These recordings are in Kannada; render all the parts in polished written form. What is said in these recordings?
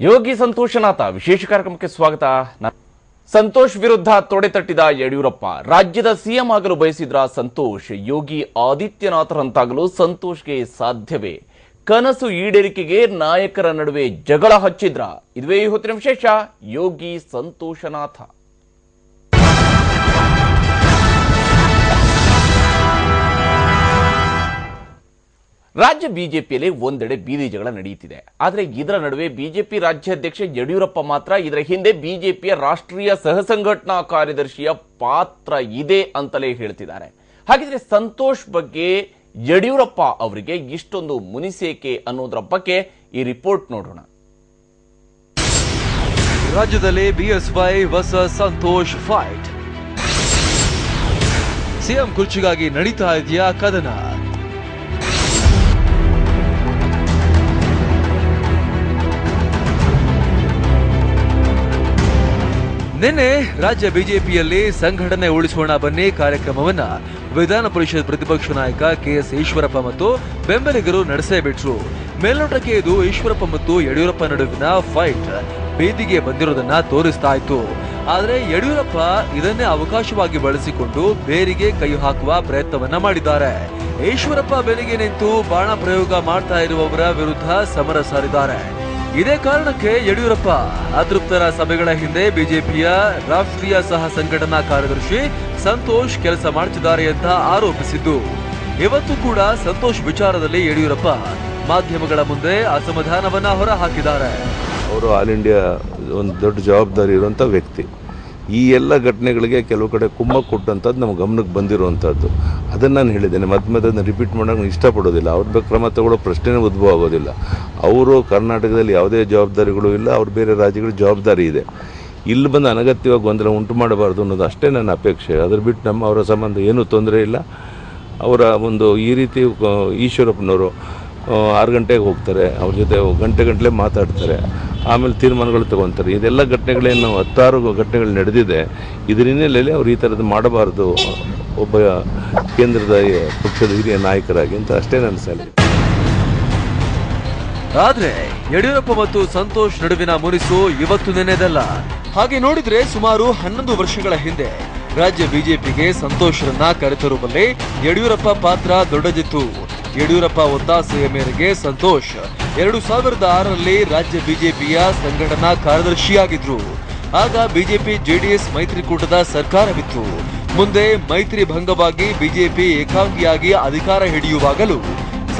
ಯೋಗಿ ಸಂತೋಷನಾಥ ವಿಶೇಷ ಕಾರ್ಯಕ್ರಮಕ್ಕೆ ಸ್ವಾಗತ. ಸಂತೋಷ್ ವಿರುದ್ಧ ತೊಡೆತಟ್ಟಿದ ಯಡಿಯೂರಪ್ಪ. ರಾಜ್ಯದ ಸಿಎಂ ಆಗಲು ಬಯಸಿದ್ರ ಸಂತೋಷ್. ಯೋಗಿ ಆದಿತ್ಯನಾಥರಂತಾಗಲು ಸಂತೋಷ್ಗೆ ಸಾಧ್ಯವೇ? ಕನಸು ಈಡೇರಿಕೆಗೆ ನಾಯಕರ ನಡುವೆ ಜಗಳ ಹಚ್ಚಿದ್ರ? ಇದುವೇ ಈ ಹೊತ್ತಿನ ವಿಶೇಷ. ಯೋಗಿ ಸಂತೋಷನಾಥ. ರಾಜ್ಯ ಬಿಜೆಪಿಯಲ್ಲಿ ಒಂದೆಡೆ ಬೀದಿ ಜಗಳ ನಡೆಯುತ್ತಿದೆ. ಆದರೆ ಇದರ ನಡುವೆ ಬಿಜೆಪಿ ರಾಜ್ಯಾಧ್ಯಕ್ಷ ಯಡಿಯೂರಪ್ಪ ಮಾತ್ರ ಇದರ ಹಿಂದೆ ಬಿಜೆಪಿಯ ರಾಷ್ಟ್ರೀಯ ಸಹ ಸಂಘಟನಾ ಕಾರ್ಯದರ್ಶಿಯ ಪಾತ್ರ ಇದೆ ಅಂತಲೇ ಹೇಳ್ತಿದ್ದಾರೆ. ಹಾಗಿದ್ರೆ ಸಂತೋಷ್ ಬಗ್ಗೆ ಯಡಿಯೂರಪ್ಪ ಅವರಿಗೆ ಇಷ್ಟೊಂದು ಮುನಿಸೇಕೆ ಅನ್ನೋದರ ಬಗ್ಗೆ ಈ ರಿಪೋರ್ಟ್ ನೋಡೋಣ. ರಾಜ್ಯದಲ್ಲಿ BSY versus Santosh fight. CM ಕುರ್ಚಿಗಾಗಿ ನಡೀತಾ ಇದೆಯಾ ಕದನ? ನಿನ್ನೆ ರಾಜ್ಯ ಬಿಜೆಪಿಯಲ್ಲಿ ಸಂಘಟನೆ ಉಳಿಸೋಣ ಬನ್ನಿ ಕಾರ್ಯಕ್ರಮವನ್ನ ವಿಧಾನ ಪರಿಷತ್ ಪ್ರತಿಪಕ್ಷ ನಾಯಕ ಕೆಎಸ್ ಈಶ್ವರಪ್ಪ ಮತ್ತು ಬೆಂಬಲಿಗರು ನಡೆಸೇ ಬಿಟ್ರು. ಮೇಲ್ನೋಟಕ್ಕೆ ಇದು ಈಶ್ವರಪ್ಪ ಮತ್ತು ಯಡಿಯೂರಪ್ಪ ನಡುವಿನ ಫೈಟ್ ಬೀದಿಗೆ ಬಂದಿರೋದನ್ನ ತೋರಿಸ್ತಾ ಇತ್ತು. ಆದ್ರೆ ಯಡಿಯೂರಪ್ಪ ಇದನ್ನೇ ಅವಕಾಶವಾಗಿ ಬಳಸಿಕೊಂಡು ಬೇರಿಗೆ ಕೈ ಹಾಕುವ ಪ್ರಯತ್ನವನ್ನ ಮಾಡಿದ್ದಾರೆ. ಈಶ್ವರಪ್ಪ ಬೆನ್ನಿಗೆ ನಿಂತು ಬಾಣ ಪ್ರಯೋಗ ಮಾಡ್ತಾ ಇರುವವರ ವಿರುದ್ಧ ಸಮರ ಸಾರಿದ್ದಾರೆ. ಇದೇ ಕಾರಣಕ್ಕೆ ಯಡಿಯೂರಪ್ಪ ಅತೃಪ್ತರ ಸಭೆಗಳ ಹಿಂದೆ ಬಿಜೆಪಿಯ ರಾಷ್ಟ್ರೀಯ ಸಹ ಸಂಘಟನಾ ಕಾರ್ಯದರ್ಶಿ ಸಂತೋಷ್ ಕೆಲಸ ಮಾಡುತ್ತಿದ್ದಾರೆ ಅಂತ ಆರೋಪಿಸಿದ್ದು. ಇವತ್ತು ಕೂಡ ಸಂತೋಷ್ ವಿಚಾರದಲ್ಲಿ ಯಡಿಯೂರಪ್ಪ ಮಾಧ್ಯಮಗಳ ಮುಂದೆ ಅಸಮಾಧಾನವನ್ನ ಹೊರಹಾಕಿದ್ದಾರೆ. ಅವರು ಆಲ್ ಇಂಡಿಯಾ ಒಂದು ದೊಡ್ಡ ಜವಾಬ್ದಾರಿ ಇರುವಂಥ ವ್ಯಕ್ತಿ. ಈ ಎಲ್ಲ ಘಟನೆಗಳಿಗೆ ಕೆಲವು ಕಡೆ ಕುಮ್ಮ ಕೊಟ್ಟಂಥದ್ದು ನಮ್ಮ ಗಮನಕ್ಕೆ ಬಂದಿರುವಂಥದ್ದು. ಅದನ್ನು ನಾನು ಹೇಳಿದ್ದೇನೆ, ಮಧ್ಯೆ ರಿಪೀಟ್ ಮಾಡೋಕೆ ನಾನು ಇಷ್ಟಪಡೋದಿಲ್ಲ. ಅವ್ರ ಬಗ್ಗೆ ಕ್ರಮ ತಗೊಳ್ಳೋ ಪ್ರಶ್ನೆನೇ ಉದ್ಭವ ಆಗೋದಿಲ್ಲ. ಅವರು ಕರ್ನಾಟಕದಲ್ಲಿ ಯಾವುದೇ ಜವಾಬ್ದಾರಿಗಳು ಇಲ್ಲ, ಅವ್ರ ಬೇರೆ ರಾಜ್ಯಗಳ ಜವಾಬ್ದಾರಿ ಇದೆ. ಇಲ್ಲಿ ಬಂದು ಅನಗತ್ಯವಾಗಿ ಗೊಂದಲ ಉಂಟು ಮಾಡಬಾರ್ದು ಅನ್ನೋದು ಅಷ್ಟೇ ನನ್ನ ಅಪೇಕ್ಷೆ. ಅದ್ರ ಬಿಟ್ಟು ಅವರ ಸಂಬಂಧ ಏನೂ ತೊಂದರೆ ಇಲ್ಲ. ಅವರ ಒಂದು ಈ ರೀತಿ ಈಶ್ವರಪ್ಪನವರು 6 ಗಂಟೆಗೆ ಹೋಗ್ತಾರೆ, ಅವ್ರ ಜೊತೆ ಗಂಟೆ ಮಾತಾಡ್ತಾರೆ, ಆಮೇಲೆ ತೀರ್ಮಾನಗಳು ತಗೊತಾರೆ. ಇದೆಲ್ಲ ಘಟನೆಗಳೇನು 16 ಘಟನೆಗಳು ನಡೆದಿದೆ. ಇದರ ಹಿನ್ನೆಲೆಯಲ್ಲಿ ಅವ್ರು ಈ ಥರದ್ದು ಮಾಡಬಾರ್ದು ಒಬ್ಬ ಕೇಂದ್ರದ ಪಕ್ಷದ ಹಿರಿಯ ನಾಯಕರಾಗಿ ಅಂತ ಅಷ್ಟೇ ನನ್ನ ಸಲಹೆ. ಆದ್ರೆ ಯಡಿಯೂರಪ್ಪ ಮತ್ತು ಸಂತೋಷ್ ನಡುವಿನ ಮುನಿಸು ಇವತ್ತು ನೆನೆದಲ್ಲ. ಹಾಗೆ ನೋಡಿದ್ರೆ ಸುಮಾರು 11 ವರ್ಷಗಳ ಹಿಂದೆ ರಾಜ್ಯ ಬಿಜೆಪಿಗೆ ಸಂತೋಷ್ರನ್ನ ಕರೆತರುವಲ್ಲಿ ಯಡಿಯೂರಪ್ಪ ಪಾತ್ರ ದೊಡ್ಡದಿತ್ತು. ಯಡಿಯೂರಪ್ಪ ಒತ್ತಾಸೆಯ ಮೇರೆಗೆ ಸಂತೋಷ್ 2006ರಲ್ಲಿ ರಾಜ್ಯ ಬಿಜೆಪಿಯ ಸಂಘಟನಾ ಕಾರ್ಯದರ್ಶಿಯಾಗಿದ್ರು. ಆಗ ಬಿಜೆಪಿ ಜೆಡಿಎಸ್ ಮೈತ್ರಿಕೂಟದ ಸರ್ಕಾರವಿತ್ತು. ಮುಂದೆ ಮೈತ್ರಿ ಭಂಗವಾಗಿ ಬಿಜೆಪಿ ಏಕಾಂಗಿಯಾಗಿ ಅಧಿಕಾರ ಹಿಡಿಯುವಾಗಲೂ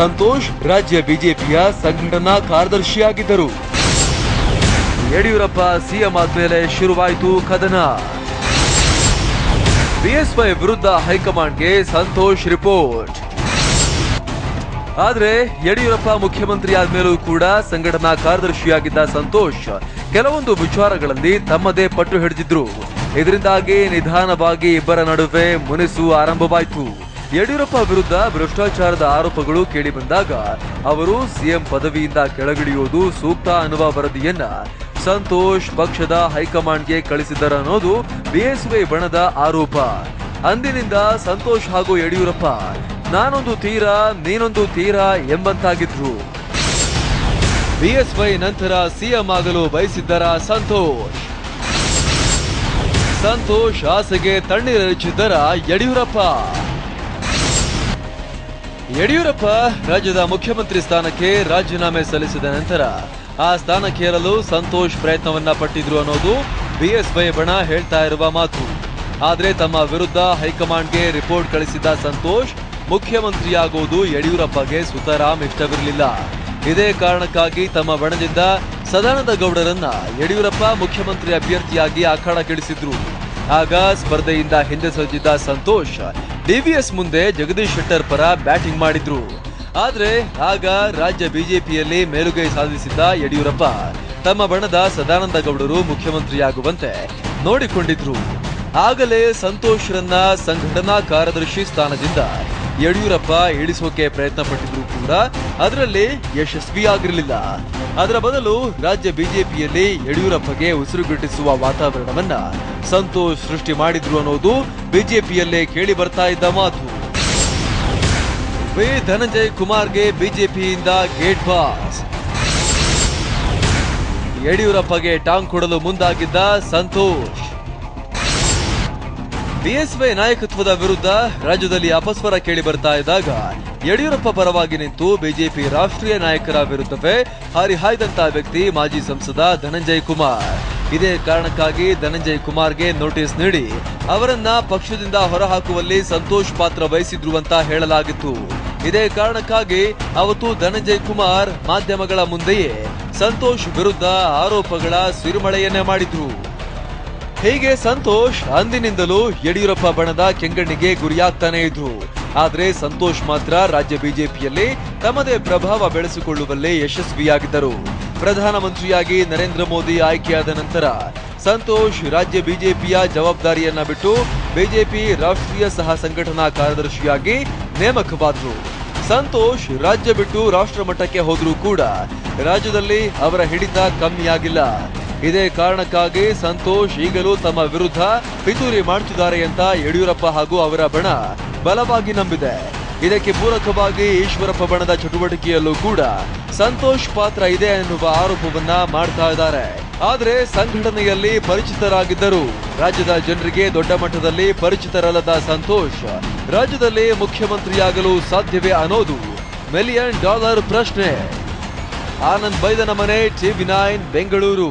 ಸಂತೋಷ್ ರಾಜ್ಯ ಬಿಜೆಪಿಯ ಸಂಘಟನಾ ಕಾರ್ಯದರ್ಶಿಯಾಗಿದ್ದರು. ಯಡಿಯೂರಪ್ಪ ಸಿಎಂ ಆದ್ಮೇಲೆ ಶುರುವಾಯಿತು ಕದನ. ಬಿಎಸ್ವೈ ವಿರುದ್ಧ ಹೈಕಮಾಂಡ್ಗೆ ಸಂತೋಷ್ ರಿಪೋರ್ಟ್. ಆದ್ರೆ ಯಡಿಯೂರಪ್ಪ ಮುಖ್ಯಮಂತ್ರಿ ಆದ್ಮೇಲೂ ಕೂಡ ಸಂಘಟನಾ ಕಾರ್ಯದರ್ಶಿಯಾಗಿದ್ದ ಸಂತೋಷ್ ಕೆಲವೊಂದು ವಿಚಾರಗಳಲ್ಲಿ ತಮ್ಮದೇ ಪಟ್ಟು ಹಿಡಿದಿದ್ರು. ಇದರಿಂದಾಗಿ ನಿಧಾನವಾಗಿ ಇಬ್ಬರ ನಡುವೆ ಮುನಿಸು ಆರಂಭವಾಯಿತು. ಯಡಿಯೂರಪ್ಪ ವಿರುದ್ಧ ಭ್ರಷ್ಟಾಚಾರದ ಆರೋಪಗಳು ಕೇಳಿಬಂದಾಗ ಅವರು ಸಿಎಂ ಪದವಿಯಿಂದ ಕೆಳಗಿಳಿಯುವುದು ಸೂಕ್ತ ಅನ್ನುವ ವರದಿಯನ್ನ ಸಂತೋಷ್ ಪಕ್ಷದ ಹೈಕಮಾಂಡ್ಗೆ ಕಳಿಸಿದ್ದರನ್ನೋದು ಬಿಎಸ್ವೈ ಬಣದ ಆರೋಪ. ಅಂದಿನಿಂದ ಸಂತೋಷ್ ಹಾಗೂ ಯಡಿಯೂರಪ್ಪ ನಾನೊಂದು ತೀರ ನೀನೊಂದು ತೀರ ಎಂಬಂತಾಗಿದ್ರು. ಬಿಎಸ್ವೈ ನಂತರ ಸಿಎಂ ಆಗಲು ಬಯಸಿದ್ದರ ಸಂತೋಷ್ ಆಸೆಗೆ ತಣ್ಣೀರೆರಚಿದ್ದರ ಯಡಿಯೂರಪ್ಪ ರಾಜ್ಯದ ಮುಖ್ಯಮಂತ್ರಿ ಸ್ಥಾನಕ್ಕೆ ರಾಜೀನಾಮೆ ಸಲ್ಲಿಸಿದ ನಂತರ ಆ ಸ್ಥಾನಕ್ಕೇರಲು ಸಂತೋಷ್ ಪ್ರಯತ್ನವನ್ನ ಪಟ್ಟಿದ್ರು ಅನ್ನೋದು ಬಿಎಸ್ವೈ ಬಣ ಹೇಳ್ತಾ ಇರುವ ಮಾತು. ಆದ್ರೆ ತಮ್ಮ ವಿರುದ್ಧ ಹೈಕಮಾಂಡ್ಗೆ ರಿಪೋರ್ಟ್ ಕಳಿಸಿದ್ದ ಸಂತೋಷ್ ಮುಖ್ಯಮಂತ್ರಿಯಾಗುವುದು ಯಡಿಯೂರಪ್ಪಗೆ ಸುತರಾಮ್ ಇಷ್ಟವಿರಲಿಲ್ಲ. ಇದೇ ಕಾರಣಕ್ಕಾಗಿ ತಮ್ಮ ಬಣದಿಂದ ಸದಾನಂದ ಗೌಡರನ್ನ ಯಡಿಯೂರಪ್ಪ ಮುಖ್ಯಮಂತ್ರಿ ಅಭ್ಯರ್ಥಿಯಾಗಿ ಅಖಾಡಕ್ಕಿಳಿಸಿದ್ರು. ಆಗ ಸ್ಪರ್ಧೆಯಿಂದ ಹಿಂದೆ ಸರಿದಿದ್ದ ಸಂತೋಷ್ ಡಿವಿಎಸ್ ಮುಂದೆ ಜಗದೀಶ್ ಶೆಟ್ಟರ್ ಪರ ಬ್ಯಾಟಿಂಗ್ ಮಾಡಿದ್ರು. ಆದ್ರೆ ಆಗ ರಾಜ್ಯ ಬಿಜೆಪಿಯಲ್ಲಿ ಮೇಲುಗೈ ಸಾಧಿಸಿದ್ದ ಯಡಿಯೂರಪ್ಪ ತಮ್ಮ ಬಣದ ಸದಾನಂದ ಗೌಡರು ಮುಖ್ಯಮಂತ್ರಿಯಾಗುವಂತೆ ನೋಡಿಕೊಂಡಿದ್ರು. ಆಗಲೇ ಸಂತೋಷ್ರನ್ನ ಸಂಘಟನಾ ಕಾರ್ಯದರ್ಶಿ ಸ್ಥಾನದಿಂದ ಯಡಿಯೂರಪ್ಪ ಇಳಿಸೋಕೆ ಪ್ರಯತ್ನ ಪಟ್ಟಿದ್ರು ಕೂಡ ಅದರಲ್ಲಿ ಯಶಸ್ವಿಯಾಗಿರಲಿಲ್ಲ. ಅದರ ಬದಲು ರಾಜ್ಯ ಬಿಜೆಪಿಯಲ್ಲಿ ಯಡಿಯೂರಪ್ಪಗೆ ಉಸಿರುಗಟ್ಟಿಸುವ ವಾತಾವರಣವನ್ನ ಸಂತೋಷ್ ಸೃಷ್ಟಿ ಮಾಡಿದ್ರು ಅನ್ನೋದು ಬಿಜೆಪಿಯಲ್ಲೇ ಕೇಳಿ ಬರ್ತಾ ಇದ್ದ ಮಾತು. ವಿ ಧನಂಜಯ್ ಕುಮಾರ್ಗೆ ಬಿಜೆಪಿಯಿಂದ ಗೇಟ್ ಪಾಸ್. ಯಡಿಯೂರಪ್ಪಗೆ ಟಾಂಗ್ ಕೊಡಲು ಮುಂದಾಗಿದ್ದ ಸಂತೋಷ್. ಬಿಎಸ್ವೈ ನಾಯಕತ್ವದ ವಿರುದ್ಧ ರಾಜ್ಯದಲ್ಲಿ ಅಪಸ್ವರ ಕೇಳಿ ಬರ್ತಾ ಇದ್ದಾಗ ಯಡಿಯೂರಪ್ಪ ಪರವಾಗಿ ನಿಂತು ಬಿಜೆಪಿ ರಾಷ್ಟ್ರೀಯ ನಾಯಕರ ವಿರುದ್ಧವೇ ಹರಿಹಾಯ್ದಂತ ವ್ಯಕ್ತಿ ಮಾಜಿ ಸಂಸದ ಧನಂಜಯ ಕುಮಾರ್. ಇದೇ ಕಾರಣಕ್ಕಾಗಿ ಧನಂಜಯ ಕುಮಾರ್ಗೆ ನೋಟಿಸ್ ನೀಡಿ ಅವರನ್ನ ಪಕ್ಷದಿಂದ ಹೊರಹಾಕುವಲ್ಲಿ ಸಂತೋಷ್ ಪಾತ್ರ ವಹಿಸಿದ್ರು ಅಂತ ಹೇಳಲಾಗಿತ್ತು. ಇದೇ ಕಾರಣಕ್ಕಾಗಿ ಅವತ್ತು ಧನಂಜಯ ಕುಮಾರ್ ಮಾಧ್ಯಮಗಳ ಮುಂದೆಯೇ ಸಂತೋಷ್ ವಿರುದ್ಧ ಆರೋಪಗಳ ಸುರಿಮಳೆಯನ್ನೇ ಮಾಡಿದ್ರು. ಹೀಗೆ ಸಂತೋಷ್ ಅಂದಿನಿಂದಲೂ ಯಡಿಯೂರಪ್ಪ ಬಣದ ಕೆಂಗಣ್ಣಿಗೆ ಗುರಿಯಾಗ್ತಾನೆ ಇದ್ರು. ಆದ್ರೆ ಸಂತೋಷ್ ಮಾತ್ರ ರಾಜ್ಯ ಬಿಜೆಪಿಯಲ್ಲಿ ತಮ್ಮದೇ ಪ್ರಭಾವ ಬೆಳೆಸಿಕೊಳ್ಳುವಲ್ಲಿ ಯಶಸ್ವಿಯಾಗಿದ್ದರು. ಪ್ರಧಾನಮಂತ್ರಿಯಾಗಿ ನರೇಂದ್ರ ಮೋದಿ ಆಯ್ಕೆಯಾದ ನಂತರ ಸಂತೋಷ್ ರಾಜ್ಯ ಬಿಜೆಪಿಯ ಜವಾಬ್ದಾರಿಯನ್ನ ಬಿಟ್ಟು ಬಿಜೆಪಿ ರಾಷ್ಟ್ರೀಯ ಸಹ ಸಂಘಟನಾ ಕಾರ್ಯದರ್ಶಿಯಾಗಿ ನೇಮಕವಾದರು. ಸಂತೋಷ್ ರಾಜ್ಯ ಬಿಟ್ಟು ರಾಷ್ಟ್ರ ಮಟ್ಟಕ್ಕೆ ಹೋದ್ರೂ ಕೂಡ ರಾಜ್ಯದಲ್ಲಿ ಅವರ ಹಿಡಿತ ಕಮ್ಮಿಯಾಗಿಲ್ಲ. ಇದೇ ಕಾರಣಕ್ಕಾಗಿ ಸಂತೋಷ್ ಈಗಲೂ ತಮ್ಮ ವಿರುದ್ಧ ಪಿತೂರಿ ಮಾಡುತ್ತಿದ್ದಾರೆ ಅಂತ ಯಡಿಯೂರಪ್ಪ ಹಾಗೂ ಅವರ ಬಣ ಬಲವಾಗಿ ನಂಬಿದೆ. ಇದಕ್ಕೆ ಪೂರಕವಾಗಿ ಈಶ್ವರಪ್ಪ ಬಣದ ಚಟುವಟಿಕೆಯಲ್ಲೂ ಕೂಡ ಸಂತೋಷ್ ಪಾತ್ರ ಇದೆ ಎನ್ನುವ ಆರೋಪವನ್ನ ಮಾಡ್ತಾ ಇದ್ದಾರೆ. ಆದ್ರೆ ಸಂಘಟನೆಯಲ್ಲಿ ಪರಿಚಿತರಾಗಿದ್ದರು. ರಾಜ್ಯದ ಜನರಿಗೆ ದೊಡ್ಡ ಮಟ್ಟದಲ್ಲಿ ಪರಿಚಿತರಲ್ಲದ ಸಂತೋಷ್ ರಾಜ್ಯದಲ್ಲಿ ಮುಖ್ಯಮಂತ್ರಿಯಾಗಲು ಸಾಧ್ಯವೇ ಅನ್ನೋದು $1 ಮಿಲಿಯನ್ ಪ್ರಶ್ನೆ. ಆನಂದ್ ಬೈದನ ಮನೆ, TV9 ಬೆಂಗಳೂರು.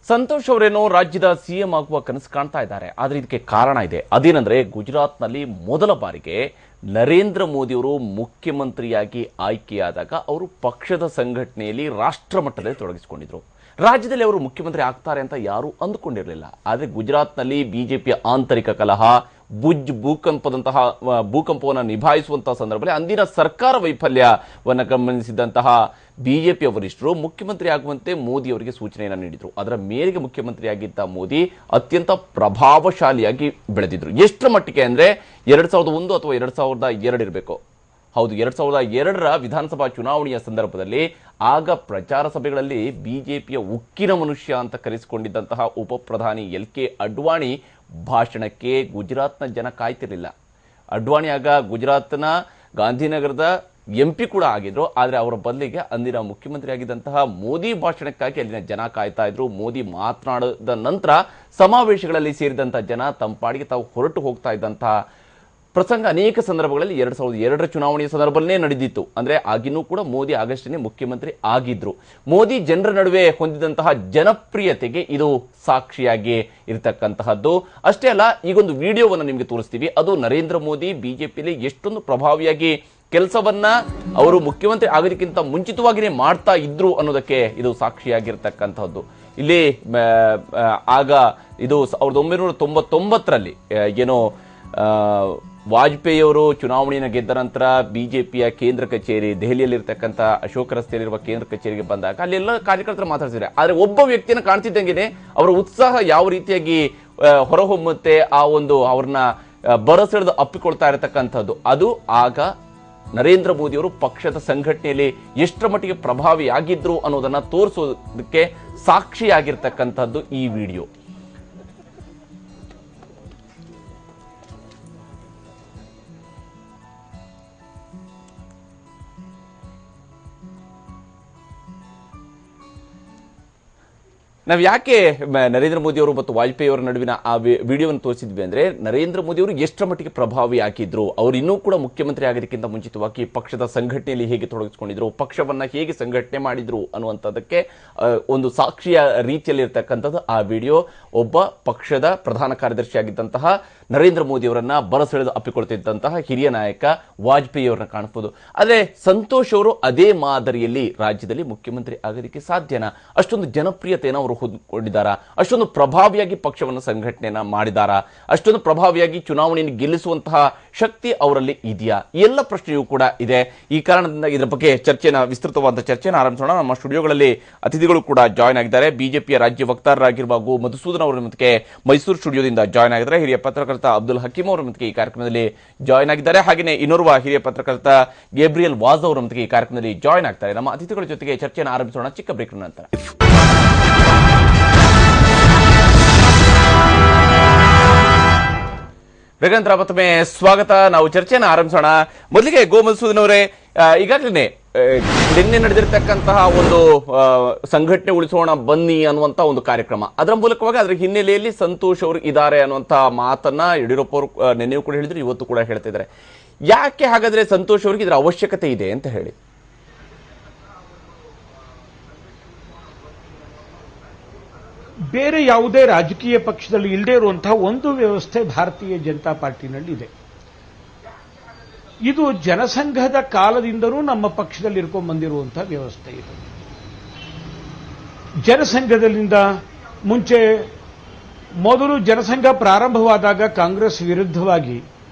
ಸಂತೋಷ್ ಅವರೇನೋ ರಾಜ್ಯದ ಸಿಎಂ ಆಗುವ ಕನಸು ಕಾಣ್ತಾ ಇದ್ದಾರೆ. ಆದ್ರೆ ಇದಕ್ಕೆ ಕಾರಣ ಇದೆ. ಅದೇನೆಂದ್ರೆ ಗುಜರಾತ್ನಲ್ಲಿ ಮೊದಲ ಬಾರಿಗೆ ನರೇಂದ್ರ ಮೋದಿ ಅವರು ಮುಖ್ಯಮಂತ್ರಿಯಾಗಿ ಆಯ್ಕೆಯಾದಾಗ ಅವರು ಪಕ್ಷದ ಸಂಘಟನೆಯಲ್ಲಿ ರಾಷ್ಟ್ರ ಮಟ್ಟದಲ್ಲಿ ತೊಡಗಿಸಿಕೊಂಡಿದ್ರು. ರಾಜ್ಯದಲ್ಲಿ ಅವರು ಮುಖ್ಯಮಂತ್ರಿ ಆಗ್ತಾರೆ ಅಂತ ಯಾರೂ ಅಂದುಕೊಂಡಿರಲಿಲ್ಲ. ಆದರೆ ಗುಜರಾತ್ನಲ್ಲಿ ಬಿಜೆಪಿಯ ಆಂತರಿಕ ಕಲಹ, ಭೂಕಂಪವನ್ನು ನಿಭಾಯಿಸುವಂತಹ ಸಂದರ್ಭದಲ್ಲಿ ಅಂದಿನ ಸರ್ಕಾರ ವೈಫಲ್ಯವನ್ನು ಗಮನಿಸಿದಂತಹ ಬಿಜೆಪಿಯ ವರಿಷ್ಠರು ಮುಖ್ಯಮಂತ್ರಿ ಆಗುವಂತೆ ಮೋದಿ ಅವರಿಗೆ ಸೂಚನೆಯನ್ನು ನೀಡಿದರು. ಅದರ ಮೇರೆಗೆ ಮುಖ್ಯಮಂತ್ರಿಯಾಗಿದ್ದ ಮೋದಿ ಅತ್ಯಂತ ಪ್ರಭಾವಶಾಲಿಯಾಗಿ ಬೆಳೆದಿದ್ರು. ಎಷ್ಟರ ಮಟ್ಟಿಗೆ ಅಂದ್ರೆ 2001 ಅಥವಾ 2002 ಇರಬೇಕು. ಹೌದು, 2002ರ ವಿಧಾನಸಭಾ ಚುನಾವಣೆಯ ಸಂದರ್ಭದಲ್ಲಿ ಆಗ ಪ್ರಚಾರ ಸಭೆಗಳಲ್ಲಿ ಬಿಜೆಪಿಯ ಉಕ್ಕಿನ ಮನುಷ್ಯ ಅಂತ ಕರೆಸಿಕೊಂಡಿದ್ದಂತಹ ಉಪ ಪ್ರಧಾನಿ LK ಅಡ್ವಾಣಿ ಭಾಷಣಕ್ಕೆ ಗುಜರಾತ್ನ ಜನ ಕಾಯ್ತಿರ್ಲಿಲ್ಲ. ಅಡ್ವಾಣಿ ಆಗ ಗುಜರಾತ್ನ ಗಾಂಧಿನಗರದ MP ಕೂಡ ಆಗಿದ್ರು. ಆದರೆ ಅವರ ಬದಲಿಗೆ ಅಂದಿನ ಮುಖ್ಯಮಂತ್ರಿ ಆಗಿದ್ದಂತಹ ಮೋದಿ ಭಾಷಣಕ್ಕಾಗಿ ಅಲ್ಲಿನ ಜನ ಕಾಯ್ತಾ ಇದ್ರು. ಮೋದಿ ಮಾತನಾಡಿದ ನಂತರ ಸಮಾವೇಶಗಳಲ್ಲಿ ಸೇರಿದಂತಹ ಜನ ತಮ್ಮ ಪಾಡಿಗೆ ತಾವು ಹೊರಟು ಹೋಗ್ತಾ ಇದ್ದಂತಹ ಪ್ರಸಂಗ ಅನೇಕ ಸಂದರ್ಭಗಳಲ್ಲಿ 2002ರ ಚುನಾವಣೆಯ ಸಂದರ್ಭದಲ್ಲೇ ನಡೆದಿತ್ತು. ಅಂದ್ರೆ ಆಗಿನ್ನೂ ಕೂಡ ಮೋದಿ ಆಗಸ್ಟ್ನೇ ಮುಖ್ಯಮಂತ್ರಿ ಆಗಿದ್ರು. ಮೋದಿ ಜನರ ನಡುವೆ ಹೊಂದಿದಂತಹ ಜನಪ್ರಿಯತೆಗೆ ಇದು ಸಾಕ್ಷಿಯಾಗಿ ಇರತಕ್ಕಂತಹದ್ದು. ಅಷ್ಟೇ ಅಲ್ಲ, ಈಗೊಂದು ವಿಡಿಯೋವನ್ನು ನಿಮಗೆ ತೋರಿಸ್ತೀವಿ. ಅದು ನರೇಂದ್ರ ಮೋದಿ ಬಿಜೆಪಿಯಲ್ಲಿ ಎಷ್ಟೊಂದು ಪ್ರಭಾವಿಯಾಗಿ ಕೆಲಸವನ್ನ ಅವರು ಮುಖ್ಯಮಂತ್ರಿ ಆಗೋದಕ್ಕಿಂತ ಮುಂಚಿತವಾಗಿಯೇ ಮಾಡ್ತಾ ಇದ್ರು ಅನ್ನೋದಕ್ಕೆ ಇದು ಸಾಕ್ಷಿಯಾಗಿರ್ತಕ್ಕಂಥದ್ದು. ಇಲ್ಲಿ ಆಗ ಇದು 1999ರಲ್ಲಿ ಏನೋ ವಾಜಪೇಯಿ ಅವರು ಚುನಾವಣೆಯನ್ನು ಗೆದ್ದ ನಂತರ ಬಿಜೆಪಿಯ ಕೇಂದ್ರ ಕಚೇರಿ ದೆಹಲಿಯಲ್ಲಿರ್ತಕ್ಕಂಥ ಅಶೋಕ ರಸ್ತೆಯಲ್ಲಿರುವ ಕೇಂದ್ರ ಕಚೇರಿಗೆ ಬಂದಾಗ ಅಲ್ಲೆಲ್ಲ ಕಾರ್ಯಕರ್ತರು ಮಾತಾಡ್ತಿದ್ದಾರೆ. ಆದರೆ ಒಬ್ಬ ವ್ಯಕ್ತಿಯನ್ನು ಕಾಣ್ತಿದ್ದಂಗೆ ಅವರ ಉತ್ಸಾಹ ಯಾವ ರೀತಿಯಾಗಿ ಹೊರಹೊಮ್ಮುತ್ತೆ, ಆ ಒಂದು ಅವ್ರನ್ನ ಬರಸೆಳೆದು ಅಪ್ಪಿಕೊಳ್ತಾ ಇರತಕ್ಕಂಥದ್ದು, ಅದು ಆಗ ನರೇಂದ್ರ ಮೋದಿ ಅವರು ಪಕ್ಷದ ಸಂಘಟನೆಯಲ್ಲಿ ಎಷ್ಟರ ಮಟ್ಟಿಗೆ ಪ್ರಭಾವಿಯಾಗಿದ್ರು ಅನ್ನೋದನ್ನ ತೋರಿಸೋದಕ್ಕೆ ಸಾಕ್ಷಿಯಾಗಿರ್ತಕ್ಕಂಥದ್ದು ಈ ವಿಡಿಯೋ. ನಾವು ಯಾಕೆ ನರೇಂದ್ರ ಮೋದಿ ಅವರು ಮತ್ತು ವಾಜಪೇಯಿ ಅವರ ನಡುವಿನ ಆ ವಿಡಿಯೋವನ್ನು ತೋರಿಸಿದ್ವಿ ಅಂದ್ರೆ, ನರೇಂದ್ರ ಮೋದಿ ಅವರು ಎಷ್ಟರ ಮಟ್ಟಿಗೆ ಪ್ರಭಾವಿ ಆಗಿದ್ರು, ಅವರು ಇನ್ನೂ ಕೂಡ ಮುಖ್ಯಮಂತ್ರಿ ಆಗೋದಕ್ಕಿಂತ ಮುಂಚಿತವಾಗಿ ಪಕ್ಷದ ಸಂಘಟನೆಯಲ್ಲಿ ಹೇಗೆ ತೊಡಗಿಸಿಕೊಂಡಿದ್ರು, ಪಕ್ಷವನ್ನ ಹೇಗೆ ಸಂಘಟನೆ ಮಾಡಿದ್ರು ಅನ್ನುವಂಥದ್ದಕ್ಕೆ ಒಂದು ಸಾಕ್ಷಿಯ ರೀತಿಯಲ್ಲಿ ಇರ್ತಕ್ಕಂಥದ್ದು ಆ ವಿಡಿಯೋ. ಒಬ್ಬ ಪಕ್ಷದ ಪ್ರಧಾನ ಕಾರ್ಯದರ್ಶಿ ಆಗಿದ್ದಂತಹ ನರೇಂದ್ರ ಮೋದಿ ಅವರನ್ನ ಬರಸೆಳೆದು ಅಪ್ಪಿಕೊಳ್ತಿದ್ದಂತಹ ಹಿರಿಯ ನಾಯಕ ವಾಜಪೇಯಿ ಅವರನ್ನ ಕಾಣಬಹುದು. ಆದರೆ ಸಂತೋಷ್ ಅವರು ಅದೇ ಮಾದರಿಯಲ್ಲಿ ರಾಜ್ಯದಲ್ಲಿ ಮುಖ್ಯಮಂತ್ರಿ ಆಗೋದಕ್ಕೆ ಸಾಧ್ಯನಾ? ಅಷ್ಟೊಂದು ಜನಪ್ರಿಯತೆಯನ್ನು ಅವರು ಹೊಂದಿದ್ದಾರಾ? ಅಷ್ಟೊಂದು ಪ್ರಭಾವಿಯಾಗಿ ಪಕ್ಷವನ್ನು ಸಂಘಟನೆಯನ್ನ ಮಾಡಿದಾರಾ? ಅಷ್ಟೊಂದು ಪ್ರಭಾವಿಯಾಗಿ ಚುನಾವಣೆಯನ್ನು ಗೆಲ್ಲಿಸುವಂತಹ ಶಕ್ತಿ ಅವರಲ್ಲಿ ಇದೆಯಾ? ಎಲ್ಲ ಪ್ರಶ್ನೆಯೂ ಕೂಡ ಇದೆ. ಈ ಕಾರಣದಿಂದ ಇದರ ಬಗ್ಗೆ ವಿಸ್ತೃತವಾದ ಚರ್ಚೆಯನ್ನು ಆರಂಭಿಸೋಣ. ನಮ್ಮ ಸ್ಟುಡಿಯೋಗಳಲ್ಲಿ ಅತಿಥಿಗಳು ಕೂಡ ಜಾಯ್ನ್ ಆಗಿದ್ದಾರೆ. ಬಿಜೆಪಿಯ ರಾಜ್ಯ ವಕ್ತಾರರಾಗಿರುವ ಗೋ ಮಧುಸೂದನ್ ಅವರ ಮತ್ತಿಗೆ ಮೈಸೂರು ಸ್ಟುಡಿಯೋದಿಂದ ಜಾಯ್ನ್ ಆಗಿದ್ದಾರೆ. ಹಿರಿಯ ಪತ್ರಕರ್ತ ಅಬ್ದುಲ್ ಹಕೀಂ ಅವರ ಮತ್ತಿಗೆ ಈ ಕಾರ್ಯಕ್ರಮದಲ್ಲಿ ಜಾಯ್ನ್ ಆಗಿದ್ದಾರೆ. ಹಾಗೆಯೇ ಇನ್ನೋರ್ವ ಹಿರಿಯ ಪತ್ರಕರ್ತ ಗೇಬ್ರಿಯಲ್ ವಾಜ್ ಅವರ ಮತ್ತಿಗೆ ಈ ಕಾರ್ಯಕ್ರಮದಲ್ಲಿ ಜಾಯ್ನ್ ಆಗ್ತಾರೆ. ನಮ್ಮ ಅತಿಥಿಗಳ ಜೊತೆಗೆ ಚರ್ಚೆಯನ್ನು ಆರಂಭಿಸೋಣ ಚಿಕ್ಕ ಬ್ರೇಕ್ ನಂತರ. ಬೇಗಂತರ ಮತ್ತೊಮ್ಮೆ ಸ್ವಾಗತ. ನಾವು ಚರ್ಚೆಯನ್ನು ಆರಂಭಿಸೋಣ. ಮೊದಲಿಗೆ ಗೋ ಮಧುಸೂದನ್ ಅವರೇ, ಈಗಾಗಲೇ ನಿನ್ನೆ ನಡೆದಿರ್ತಕ್ಕಂತಹ ಒಂದು ಸಂಘಟನೆ ಉಳಿಸೋಣ ಬನ್ನಿ ಅನ್ನುವಂತ ಒಂದು ಕಾರ್ಯಕ್ರಮ, ಅದರ ಮೂಲಕವಾಗಿ ಅದರ ಹಿನ್ನೆಲೆಯಲ್ಲಿ ಸಂತೋಷ್ ಅವರು ಇದ್ದಾರೆ ಅನ್ನುವಂತ ಮಾತನ್ನ ಯಡಿಯೂರಪ್ಪ ಅವರು ನಿನ್ನೆಯೂ ಕೂಡ ಹೇಳಿದ್ರು, ಇವತ್ತು ಕೂಡ ಹೇಳ್ತಿದ್ದಾರೆ. ಯಾಕೆ ಹಾಗಾದ್ರೆ ಸಂತೋಷ್ ಅವರಿಗೆ ಇದರ ಅವಶ್ಯಕತೆ ಇದೆ ಅಂತ ಹೇಳಿ? ಬೇರೆ ಯಾವುದೇ ರಾಜಕೀಯ ಪಕ್ಷದಲ್ಲಿ ಇಲ್ಲದೇ ಇರುವಂತಹ ಒಂದು ವ್ಯವಸ್ಥೆ ಭಾರತೀಯ ಜನತಾ ಪಾರ್ಟಿನಲ್ಲಿ ಇದೆ. ಇದು ಜನಸಂಘದ ಕಾಲದಿಂದಲೂ ನಮ್ಮ ಪಕ್ಷದಲ್ಲಿ ಇರ್ಕೊಂಡು ಬಂದಿರುವಂತಹ ವ್ಯವಸ್ಥೆ ಇದೆ. ಜನಸಂಘದಲ್ಲಿಂದ ಮುಂಚೆ ಮೊದಲು ಜನಸಂಘ ಪ್ರಾರಂಭವಾದಾಗ ಕಾಂಗ್ರೆಸ್ ವಿರುದ್ಧವಾಗಿ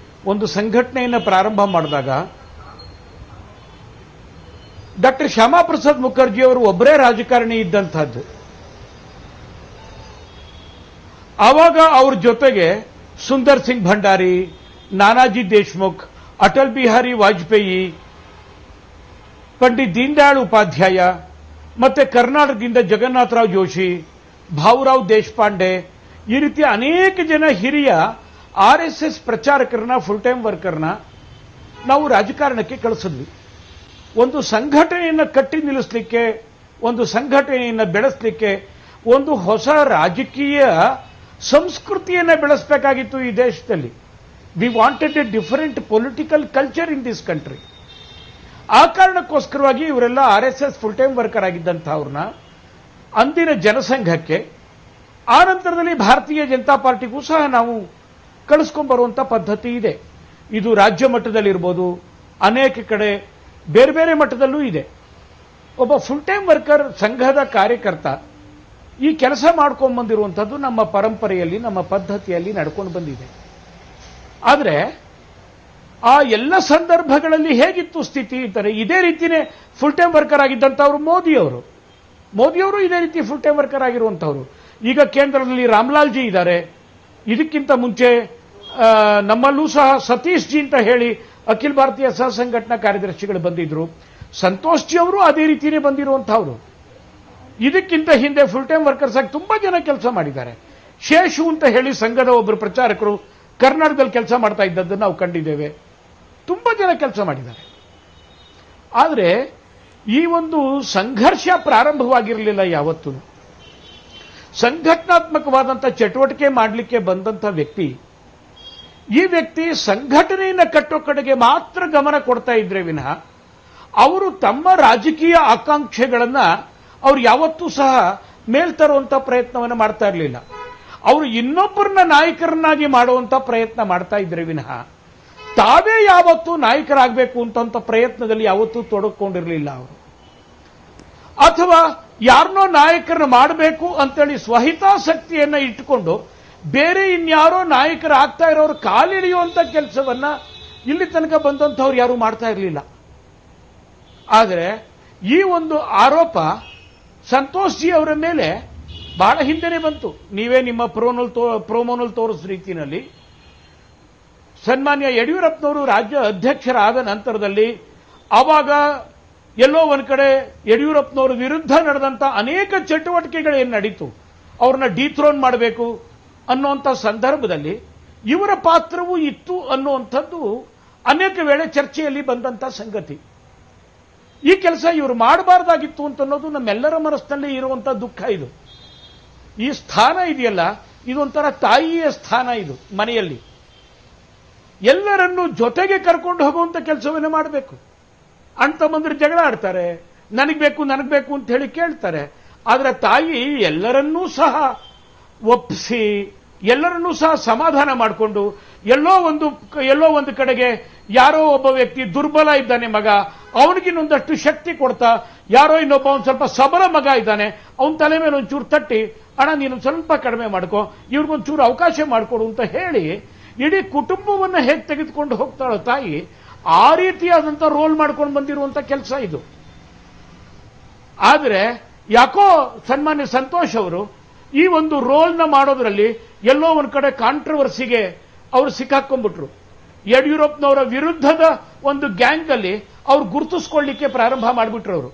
ಒಂದು ಸಂಘಟನೆಯನ್ನು ಪ್ರಾರಂಭ ಮಾಡಿದಾಗ ಡಾಕ್ಟರ್ ಶ್ಯಾಮಾ ಪ್ರಸಾದ್ ಮುಖರ್ಜಿ ಅವರು ಒಬ್ಬರೇ ರಾಜಕಾರಣಿ ಇದ್ದಂಥದ್ದು. ಆವಾಗ ಅವ್ರ ಜೊತೆಗೆ ಸುಂದರ್ ಸಿಂಗ್ ಭಂಡಾರಿ, ನಾನಾಜಿ ದೇಶ್ಮುಖ್, ಅಟಲ್ ಬಿಹಾರಿ ವಾಜಪೇಯಿ, ಪಂಡಿತ್ ದೀನ್ ದಯಾಳ್ ಉಪಾಧ್ಯಾಯ, ಮತ್ತೆ ಕರ್ನಾಟಕದಿಂದ ಜಗನ್ನಾಥರಾವ್ ಜೋಶಿ, ಭಾವುರಾವ್ ದೇಶಪಾಂಡೆ, ಈ ರೀತಿ ಅನೇಕ ಜನ ಹಿರಿಯ ಆರ್ಎಸ್ಎಸ್ ಪ್ರಚಾರಕರನ್ನ, ಫುಲ್ ಟೈಮ್ ವರ್ಕರ್ನ ನಾವು ರಾಜಕಾರಣಕ್ಕೆ ಕಳಿಸಿದ್ವಿ. ಒಂದು ಸಂಘಟನೆಯನ್ನು ಕಟ್ಟಿ ನಿಲ್ಲಿಸಲಿಕ್ಕೆ, ಒಂದು ಸಂಘಟನೆಯನ್ನು ಬೆಳೆಸಲಿಕ್ಕೆ, ಒಂದು ಹೊಸ ರಾಜಕೀಯ ಸಂಸ್ಕೃತಿಯನ್ನು ಬೆಳೆಸಬೇಕಾಗಿತ್ತು ಈ ದೇಶದಲ್ಲಿ. We wanted A different political culture in this country. ಆ ಕಾರಣಕ್ಕೋಸ್ಕರವಾಗಿ ಇವರೆಲ್ಲ ಆರ್ಎಸ್ಎಸ್ ಫುಲ್ ಟೈಮ್ ವರ್ಕರ್ ಆಗಿದ್ದಂಥವ್ರನ್ನ ಅಂದಿನ ಜನಸಂಘಕ್ಕೆ, ಆ ನಂತರದಲ್ಲಿ ಭಾರತೀಯ ಜನತಾ ಪಾರ್ಟಿಗೂ ಸಹ ನಾವು ಕಳಿಸ್ಕೊಂಡ್ಬರುವಂಥ ಪದ್ಧತಿ ಇದೆ. ಇದು ರಾಜ್ಯ ಮಟ್ಟದಲ್ಲಿರ್ಬೋದು, ಅನೇಕ ಕಡೆ ಬೇರೆ ಬೇರೆ ಮಟ್ಟದಲ್ಲೂ ಇದೆ. ಒಬ್ಬ ಫುಲ್ ಟೈಮ್ ವರ್ಕರ್ ಸಂಘದ ಕಾರ್ಯಕರ್ತ ಈ ಕೆಲಸ ಮಾಡ್ಕೊಂಡು ಬಂದಿರುವಂಥದ್ದು ನಮ್ಮ ಪರಂಪರೆಯಲ್ಲಿ, ನಮ್ಮ ಪದ್ಧತಿಯಲ್ಲಿ ನಡ್ಕೊಂಡು ಬಂದಿದೆ. ಆದರೆ ಆ ಎಲ್ಲ ಸಂದರ್ಭಗಳಲ್ಲಿ ಹೇಗಿತ್ತು ಸ್ಥಿತಿ ಅಂತಾರೆ, ಇದೇ ರೀತಿನೇ ಫುಲ್ ಟೈಮ್ ವರ್ಕರ್ ಆಗಿದ್ದಂಥವ್ರು ಮೋದಿಯವರು ಇದೇ ರೀತಿ ಫುಲ್ ಟೈಮ್ ವರ್ಕರ್ ಆಗಿರುವಂಥವ್ರು. ಈಗ ಕೇಂದ್ರದಲ್ಲಿ ರಾಮ್ಲಾಲ್ ಜಿ ಇದ್ದಾರೆ. ಇದಕ್ಕಿಂತ ಮುಂಚೆ ನಮ್ಮಲ್ಲೂ ಸಹ ಸತೀಶ್ ಜಿ ಅಂತ ಹೇಳಿ ಅಖಿಲ ಭಾರತೀಯ ಸಹ ಸಂಘಟನಾ ಕಾರ್ಯದರ್ಶಿಗಳು ಬಂದಿದ್ರು. ಸಂತೋಷ್ ಜಿ ಅವರು ಅದೇ ರೀತಿಯೇ ಬಂದಿರುವಂಥವ್ರು. ಇದಕ್ಕಿಂತ ಹಿಂದೆ ಫುಲ್ ಟೈಮ್ ವರ್ಕರ್ಸ್ ಆಗಿ ತುಂಬಾ ಜನ ಕೆಲಸ ಮಾಡಿದ್ದಾರೆ. ಶೇಷು ಅಂತ ಹೇಳಿ ಸಂಘದ ಒಬ್ಬರು ಪ್ರಚಾರಕರು ಕರ್ನಾಟಕದಲ್ಲಿ ಕೆಲಸ ಮಾಡ್ತಾ ಇದ್ದದ್ದನ್ನು ನಾವು ಕಂಡಿದ್ದೇವೆ. ತುಂಬಾ ಜನ ಕೆಲಸ ಮಾಡಿದ್ದಾರೆ. ಆದರೆ ಈ ಒಂದು ಸಂಘರ್ಷ ಪ್ರಾರಂಭವಾಗಿರಲಿಲ್ಲ ಯಾವತ್ತೂ. ಸಂಘಟನಾತ್ಮಕವಾದಂಥ ಚಟುವಟಿಕೆ ಮಾಡಲಿಕ್ಕೆ ಬಂದಂಥ ವ್ಯಕ್ತಿ, ಈ ವ್ಯಕ್ತಿ ಸಂಘಟನೆಯನ್ನು ಕಟ್ಟೋ ಕಡೆಗೆ ಮಾತ್ರ ಗಮನ ಕೊಡ್ತಾ ಇದ್ರೆ ವಿನಃ ಅವರು ತಮ್ಮ ರಾಜಕೀಯ ಆಕಾಂಕ್ಷೆಗಳನ್ನ ಅವ್ರು ಯಾವತ್ತೂ ಸಹ ಮೇಲ್ತರುವಂಥ ಪ್ರಯತ್ನವನ್ನು ಮಾಡ್ತಾ ಇರಲಿಲ್ಲ. ಅವರು ಇನ್ನೊಬ್ಬರನ್ನ ನಾಯಕರನ್ನಾಗಿ ಮಾಡುವಂಥ ಪ್ರಯತ್ನ ಮಾಡ್ತಾ ಇದ್ರೆ ವಿನಃ ತಾವೇ ಯಾವತ್ತೂ ನಾಯಕರಾಗಬೇಕು ಅಂತ ಪ್ರಯತ್ನದಲ್ಲಿ ಯಾವತ್ತೂ ತೊಡಕೊಂಡಿರಲಿಲ್ಲ ಅವರು. ಅಥವಾ ಯಾರನ್ನೋ ನಾಯಕರನ್ನ ಮಾಡಬೇಕು ಅಂತೇಳಿ ಸ್ವಹಿತಾಸಕ್ತಿಯನ್ನ ಇಟ್ಟುಕೊಂಡು ಬೇರೆ ಇನ್ಯಾರೋ ನಾಯಕರಾಗ್ತಾ ಇರೋರು ಕಾಲಿಳಿಯುವಂತ ಕೆಲಸವನ್ನ ಇಲ್ಲಿ ತನಕ ಬಂದಂಥವ್ರು ಯಾರು ಮಾಡ್ತಾ ಇರಲಿಲ್ಲ. ಆದರೆ ಈ ಒಂದು ಆರೋಪ ಸಂತೋಷ್ ಜಿ ಅವರ ಮೇಲೆ ಬಹಳ ಹಿಂದೆನೇ ಬಂತು. ನೀವೇ ನಿಮ್ಮ ಪ್ರೋಮೋನಲ್ಲಿ ತೋರಿಸಿದ ರೀತಿಯಲ್ಲಿ ಸನ್ಮಾನ್ಯ ಯಡಿಯೂರಪ್ಪನವರು ರಾಜ್ಯ ಅಧ್ಯಕ್ಷರಾದ ನಂತರದಲ್ಲಿ ಆವಾಗ ಎಲ್ಲೋ ಒಂದ್ ಕಡೆ ಯಡಿಯೂರಪ್ಪನವರ ವಿರುದ್ಧ ನಡೆದಂತ ಅನೇಕ ಚಟುವಟಿಕೆಗಳೇನು ನಡೀತು, ಅವ್ರನ್ನ ಡಿಥ್ರೋನ್ ಮಾಡಬೇಕು ಅನ್ನುವಂಥ ಸಂದರ್ಭದಲ್ಲಿ ಇವರ ಪಾತ್ರವೂ ಇತ್ತು ಅನ್ನುವಂಥದ್ದು ಅನೇಕ ವೇಳೆ ಚರ್ಚೆಯಲ್ಲಿ ಬಂದಂತ ಸಂಗತಿ. ಈ ಕೆಲಸ ಇವರು ಮಾಡಬಾರ್ದಾಗಿತ್ತು ಅಂತ ಅನ್ನೋದು ನಮ್ಮೆಲ್ಲರ ಮನಸ್ಸಿನಲ್ಲಿ ಇರುವಂತ ದುಃಖ. ಇದು ಈ ಸ್ಥಾನ ಇದೆಯಲ್ಲ, ಇದೊಂಥರ ತಾಯಿಯ ಸ್ಥಾನ. ಇದು ಮನೆಯಲ್ಲಿ ಎಲ್ಲರನ್ನೂ ಜೊತೆಗೆ ಕರ್ಕೊಂಡು ಹೋಗುವಂತ ಕೆಲಸವನ್ನೇ ಮಾಡಬೇಕು. ಅಣ್ಣ ತಮ್ಮಂದ್ರೆ ಜಗಳ ಆಡ್ತಾರೆ, ನನಗೆ ಬೇಕು ಅಂತ ಹೇಳಿ ಕೇಳ್ತಾರೆ. ಆದ್ರೆ ತಾಯಿ ಎಲ್ಲರನ್ನೂ ಸಹ ಒಪ್ಪಿಸಿ, ಎಲ್ಲರನ್ನೂ ಸಹ ಸಮಾಧಾನ ಮಾಡಿಕೊಂಡು, ಎಲ್ಲೋ ಒಂದು ಕಡೆಗೆ ಯಾರೋ ಒಬ್ಬ ವ್ಯಕ್ತಿ ದುರ್ಬಲ ಇದ್ದಾನೆ ಮಗ, ಅವನಿಗಿನ್ನೊಂದಷ್ಟು ಶಕ್ತಿ ಕೊಡ್ತಾ, ಯಾರೋ ಇನ್ನೊಬ್ಬ ಒಂದು ಸ್ವಲ್ಪ ಸಬಲ ಮಗ ಇದ್ದಾನೆ, ಅವನ ತಲೆ ಮೇಲೆ ಒಂಚೂರು ತಟ್ಟಿ, ಅಣ್ಣ ನೀನು ಸ್ವಲ್ಪ ಕಡಿಮೆ ಮಾಡ್ಕೋ, ಇವ್ರಿಗೊಂಚೂರು ಅವಕಾಶ ಮಾಡಿಕೊಡು ಅಂತ ಹೇಳಿ ಇಡೀ ಕುಟುಂಬವನ್ನು ಹೇಗೆ ತೆಗೆದುಕೊಂಡು ಹೋಗ್ತಾಳೋ ತಾಯಿ, ಆ ರೀತಿಯಾದಂಥ ರೋಲ್ ಮಾಡ್ಕೊಂಡು ಬಂದಿರುವಂತ ಕೆಲಸ ಇದು. ಆದರೆ ಯಾಕೋ ಸನ್ಮಾನ್ಯ ಸಂತೋಷ್ ಅವರು ಈ ಒಂದು ರೋಲ್ನ ಮಾಡೋದ್ರಲ್ಲಿ ಎಲ್ಲೋ ಒಂದ್ ಕಡೆ ಕಾಂಟ್ರವರ್ಸಿಗೆ ಅವರು ಸಿಕ್ಕಾಕೊಂಡ್ಬಿಟ್ರು. ಯಡಿಯೂರಪ್ಪನವರ ವಿರುದ್ಧದ ಒಂದು ಗ್ಯಾಂಗ್ ಅಲ್ಲಿ ಅವ್ರು ಗುರುತಿಸ್ಕೊಳ್ಳಿಕ್ಕೆ ಪ್ರಾರಂಭ ಮಾಡಿಬಿಟ್ರು ಅವರು.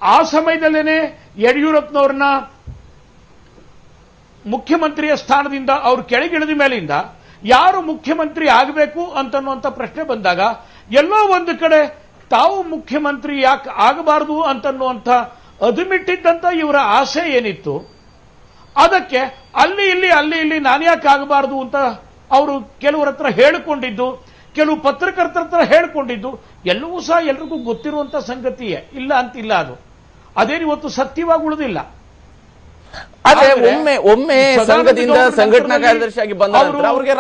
ಆ ಸಮಯದಲ್ಲೇನೆ ಯಡಿಯೂರಪ್ಪನವ್ರನ್ನ ಮುಖ್ಯಮಂತ್ರಿಯ ಸ್ಥಾನದಿಂದ ಅವರು ಕೆಳಗಿಳಿದ ಮೇಲಿಂದ ಯಾರು ಮುಖ್ಯಮಂತ್ರಿ ಆಗಬೇಕು ಅಂತನ್ನುವಂಥ ಪ್ರಶ್ನೆ ಬಂದಾಗ ಎಲ್ಲೋ ಒಂದು ಕಡೆ ತಾವು ಮುಖ್ಯಮಂತ್ರಿ ಯಾಕೆ ಆಗಬಾರದು ಅಂತನ್ನುವಂಥ ಅದುಮಿಟ್ಟಿದ್ದಂತ ಇವರ ಆಸೆ ಏನಿತ್ತು, ಅದಕ್ಕೆ ಅಲ್ಲಿ ಇಲ್ಲಿ ನಾನು ಯಾಕೆ ಆಗಬಾರದು ಅಂತ ಅವರು ಕೆಲವರ ಹತ್ರ ಹೇಳಿಕೊಂಡಿದ್ದು, ಕೆಲವು ಪತ್ರಕರ್ತರ ಹತ್ರ ಹೇಳಿಕೊಂಡಿದ್ದು ಎಲ್ಲವೂ ಸಹ ಎಲ್ರಿಗೂ ಗೊತ್ತಿರುವಂತ ಸಂಗತಿಯೇ, ಇಲ್ಲ ಅಂತಿಲ್ಲ. ಅದೇನು ಇವತ್ತು ಸತ್ಯವಾಗಿ ಉಳಿದಿಲ್ಲ. ಆದ್ರೆ ಒಮ್ಮೆ ಸಂಘದಿಂದ ಸಂಘಟನಾ ಕಾರ್ಯದರ್ಶಿಯಾಗಿ ಬಂದ ನಂತರ ಅವರಿಗೆ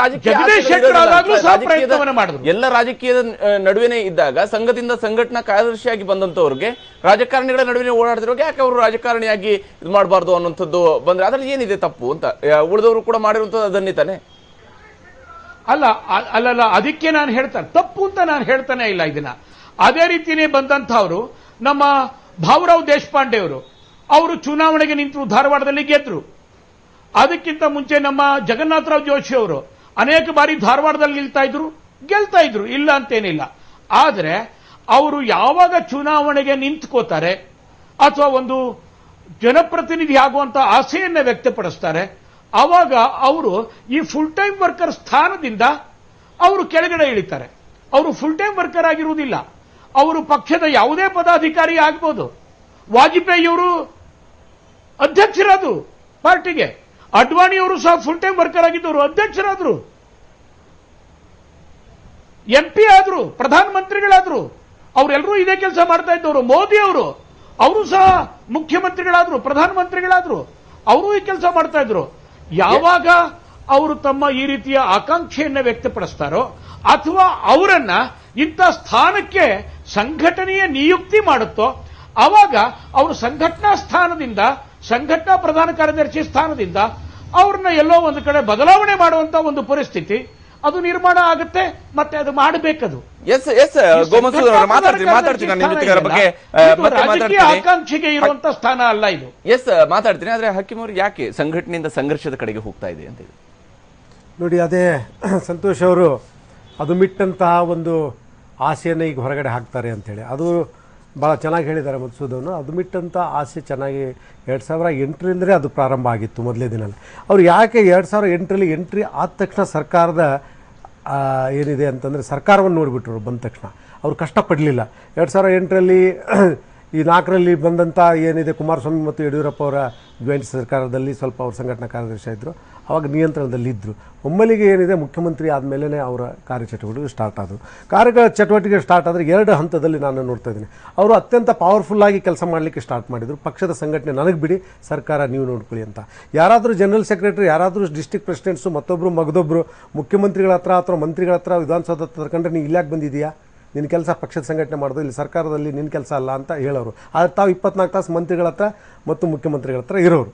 ಎಲ್ಲ ರಾಜಕೀಯದ ನಡುವೆನೇ ಇದ್ದಾಗ ಸಂಘದಿಂದ ಸಂಘಟನಾ ಕಾರ್ಯದರ್ಶಿಯಾಗಿ ಬಂದಂತವ್ರಿಗೆ ರಾಜಕಾರಣಿಗಳ ನಡುವೆ ಓಡಾಡ್ತಿರೋಕೆ ಯಾಕೆ ಅವರು ರಾಜಕಾರಣಿಯಾಗಿ ಇದು ಮಾಡಬಾರ್ದು ಅನ್ನುವಂಥದ್ದು ಬಂದ್ರೆ ಅದ್ರಲ್ಲಿ ಏನಿದೆ ತಪ್ಪು ಅಂತ ಉಳಿದವರು ಕೂಡ ಮಾಡಿರುವಂತದ್ದು ಅದನ್ನೇ ತಾನೆ. ಅಲ್ಲ ಅದಕ್ಕೆ ನಾನು ಹೇಳ್ತಾನೆ ತಪ್ಪು ಅಂತ ನಾನು ಹೇಳ್ತಾನೆ ಇಲ್ಲ ಇದನ್ನ. ಅದೇ ರೀತಿಯೇ ಬಂದಂತಹವರು ನಮ್ಮ ಭಾವರಾವ್ ದೇಶಪಾಂಡೆ ಅವರು ಚುನಾವಣೆಗೆ ನಿಂತರು, ಧಾರವಾಡದಲ್ಲಿ ಗೆದ್ರು. ಅದಕ್ಕಿಂತ ಮುಂಚೆ ನಮ್ಮ ಜಗನ್ನಾಥರಾವ್ ಜೋಶಿ ಅವರು ಅನೇಕ ಬಾರಿ ಧಾರವಾಡದಲ್ಲಿ ಗೆಲ್ತಾ ಇದ್ರು, ಇಲ್ಲ ಅಂತೇನಿಲ್ಲ. ಆದರೆ ಅವರು ಯಾವಾಗ ಚುನಾವಣೆಗೆ ನಿಂತ್ಕೋತಾರೆ ಅಥವಾ ಒಂದು ಜನಪ್ರತಿನಿಧಿ ಆಗುವಂತ ಆಸೆಯನ್ನ ವ್ಯಕ್ತಪಡಿಸ್ತಾರೆ, ಆವಾಗ ಅವರು ಈ ಫುಲ್ ಟೈಮ್ ವರ್ಕರ್ ಸ್ಥಾನದಿಂದ ಅವರು ಕೆಳಗಡೆ ಇಳಿತಾರೆ. ಅವರು ಫುಲ್ ಟೈಮ್ ವರ್ಕರ್ ಆಗಿರುವುದಿಲ್ಲ, ಅವರು ಪಕ್ಷದ ಯಾವುದೇ ಪದಾಧಿಕಾರಿ ಆಗ್ಬೋದು. ವಾಜಪೇಯಿಯವರು ಅಧ್ಯಕ್ಷರಾದ್ರು ಪಾರ್ಟಿಗೆ, ಅಡ್ವಾಣಿಯವರು ಸಹ ಫುಲ್ ಟೈಮ್ ವರ್ಕರ್ ಆಗಿದ್ದವರು, ಅಧ್ಯಕ್ಷರಾದ್ರು, MP ಆದ್ರು, ಪ್ರಧಾನಮಂತ್ರಿಗಳಾದ್ರು, ಅವರೆಲ್ಲರೂ ಇದೇ ಕೆಲಸ ಮಾಡ್ತಾ ಇದ್ದವರು. ಮೋದಿ ಅವರು ಸಹ ಮುಖ್ಯಮಂತ್ರಿಗಳಾದ್ರು, ಪ್ರಧಾನಮಂತ್ರಿಗಳಾದ್ರು, ಅವರು ಈ ಕೆಲಸ ಮಾಡ್ತಾ ಇದ್ರು. ಯಾವಾಗ ಅವರು ತಮ್ಮ ಈ ರೀತಿಯ ಆಕಾಂಕ್ಷೆಯನ್ನ ವ್ಯಕ್ತಪಡಿಸ್ತಾರೋ ಅಥವಾ ಅವರನ್ನ ಇಂಥ ಸ್ಥಾನಕ್ಕೆ ಸಂಘಟನೆಯ ನಿಯುಕ್ತಿ ಮಾಡುತ್ತೋ, ಆವಾಗ ಅವರು ಸಂಘಟನಾ ಸ್ಥಾನದಿಂದ, ಸಂಘಟನಾ ಪ್ರಧಾನ ಕಾರ್ಯದರ್ಶಿ ಸ್ಥಾನದಿಂದ ಅವ್ರನ್ನ ಎಲ್ಲೋ ಒಂದು ಕಡೆ ಬದಲಾವಣೆ ಮಾಡುವಂತ ಒಂದು ಪರಿಸ್ಥಿತಿ ಅದು ನಿರ್ಮಾಣ ಆಗುತ್ತೆ. ಮತ್ತೆ ಅದು ಮಾಡಬೇಕದು. ಆಕಾಂಕ್ಷೆಗೆ ಇರುವಂತ ಸ್ಥಾನ ಅಲ್ಲ ಇದು. ಮಾತಾಡ್ತೀನಿ. ಆದ್ರೆ ಹಕೀಮ್ ಅವರು ಯಾಕೆ ಸಂಘಟನೆಯಿಂದ ಸಂಘರ್ಷದ ಕಡೆಗೆ ಹೋಗ್ತಾ ಇದೆ ಅಂತ ನೋಡಿ, ಅದೇ ಸಂತೋಷ್ ಅವರು ಅದು ಮಿಟ್ಟಂತಹ ಒಂದು ಆಸೆಯನ್ನು ಈಗ ಹೊರಗಡೆ ಹಾಕ್ತಾರೆ ಅಂತೇಳಿ ಅದು ಭಾಳ ಚೆನ್ನಾಗಿ ಹೇಳಿದ್ದಾರೆ ಮಧುಸೂದನ್. ಅದು ಮಿಟ್ಟಂಥ ಆಸೆ ಚೆನ್ನಾಗಿ 2008ರಿಂದಲೇ ಅದು ಪ್ರಾರಂಭ ಆಗಿತ್ತು ಮೊದಲೇ ದಿನ. ಅವ್ರು ಯಾಕೆ 2008ರಲ್ಲಿ ಎಂಟ್ರಿ ಆದ ತಕ್ಷಣ ಸರ್ಕಾರದ ಏನಿದೆ ಅಂತಂದರೆ ಸರ್ಕಾರವನ್ನು ನೋಡಿಬಿಟ್ರು. ಬಂದ ತಕ್ಷಣ ಅವರು ಕಷ್ಟಪಡಲಿಲ್ಲ. 2008ರಲ್ಲಿ ಈ 4ರಲ್ಲಿ ಬಂದಂಥ ಏನಿದೆ ಕುಮಾರಸ್ವಾಮಿ ಮತ್ತು ಯಡಿಯೂರಪ್ಪ ಅವರ ಜಾಯಿಂಟ್ ಸರ್ಕಾರದಲ್ಲಿ ಸ್ವಲ್ಪ ಅವ್ರ ಸಂಘಟನಾ ಕಾರ್ಯದರ್ಶಿ ಇದ್ದರು, ಆವಾಗ ನಿಯಂತ್ರಣದಲ್ಲಿದ್ದರು. ಒಮ್ಮೆಲಿಗೆ ಏನಿದೆ ಮುಖ್ಯಮಂತ್ರಿ ಆದಮೇಲೆ ಅವರ ಕಾರ್ಯಚಟುವಟಿಕೆ ಸ್ಟಾರ್ಟ್ ಆದವು. ಕಾರ್ಯಚಟುವಟಿಕೆ ಸ್ಟಾರ್ಟ್ ಆದರೆ 2 ಹಂತದಲ್ಲಿ ನಾನು ನೋಡ್ತಾ ಇದ್ದೀನಿ. ಅವರು ಅತ್ಯಂತ ಪವರ್ಫುಲ್ಲಾಗಿ ಕೆಲಸ ಮಾಡಲಿಕ್ಕೆ ಸ್ಟಾರ್ಟ್ ಮಾಡಿದರು. ಪಕ್ಷದ ಸಂಘಟನೆ ನನಗೆ ಬಿಡಿ, ಸರ್ಕಾರ ನೀವು ನೋಡ್ಕೊಳ್ಳಿ ಅಂತ. ಯಾರಾದರೂ ಜನರಲ್ ಸೆಕ್ರೆಟರಿ, ಯಾರಾದರೂ ಡಿಸ್ಟ್ರಿಕ್ಟ್ ಪ್ರೆಸಿಡೆಂಟ್ಸು, ಮತ್ತೊಬ್ಬರು ಮಗದೊಬ್ಬರು ಮುಖ್ಯಮಂತ್ರಿಗಳ ಹತ್ರ ಅಥವಾ ಮಂತ್ರಿಗಳ ಹತ್ರ ವಿಧಾನಸೌಧ ತರ್ಕೊಂಡ್ರೆ ನೀನು ಇಲ್ಲಾಕೆ ಬಂದಿದೆಯಾ, ನಿನ್ನ ಕೆಲಸ ಪಕ್ಷದ ಸಂಘಟನೆ ಮಾಡೋದು, ಇಲ್ಲಿ ಸರ್ಕಾರದಲ್ಲಿ ನಿನ್ನ ಕೆಲಸ ಅಲ್ಲ ಅಂತ ಹೇಳೋರು. ಆದರೆ ತಾವು 24 ತಾಸು ಮಂತ್ರಿಗಳ ಹತ್ರ ಮತ್ತು ಮುಖ್ಯಮಂತ್ರಿಗಳ ಹತ್ರ ಇರೋರು.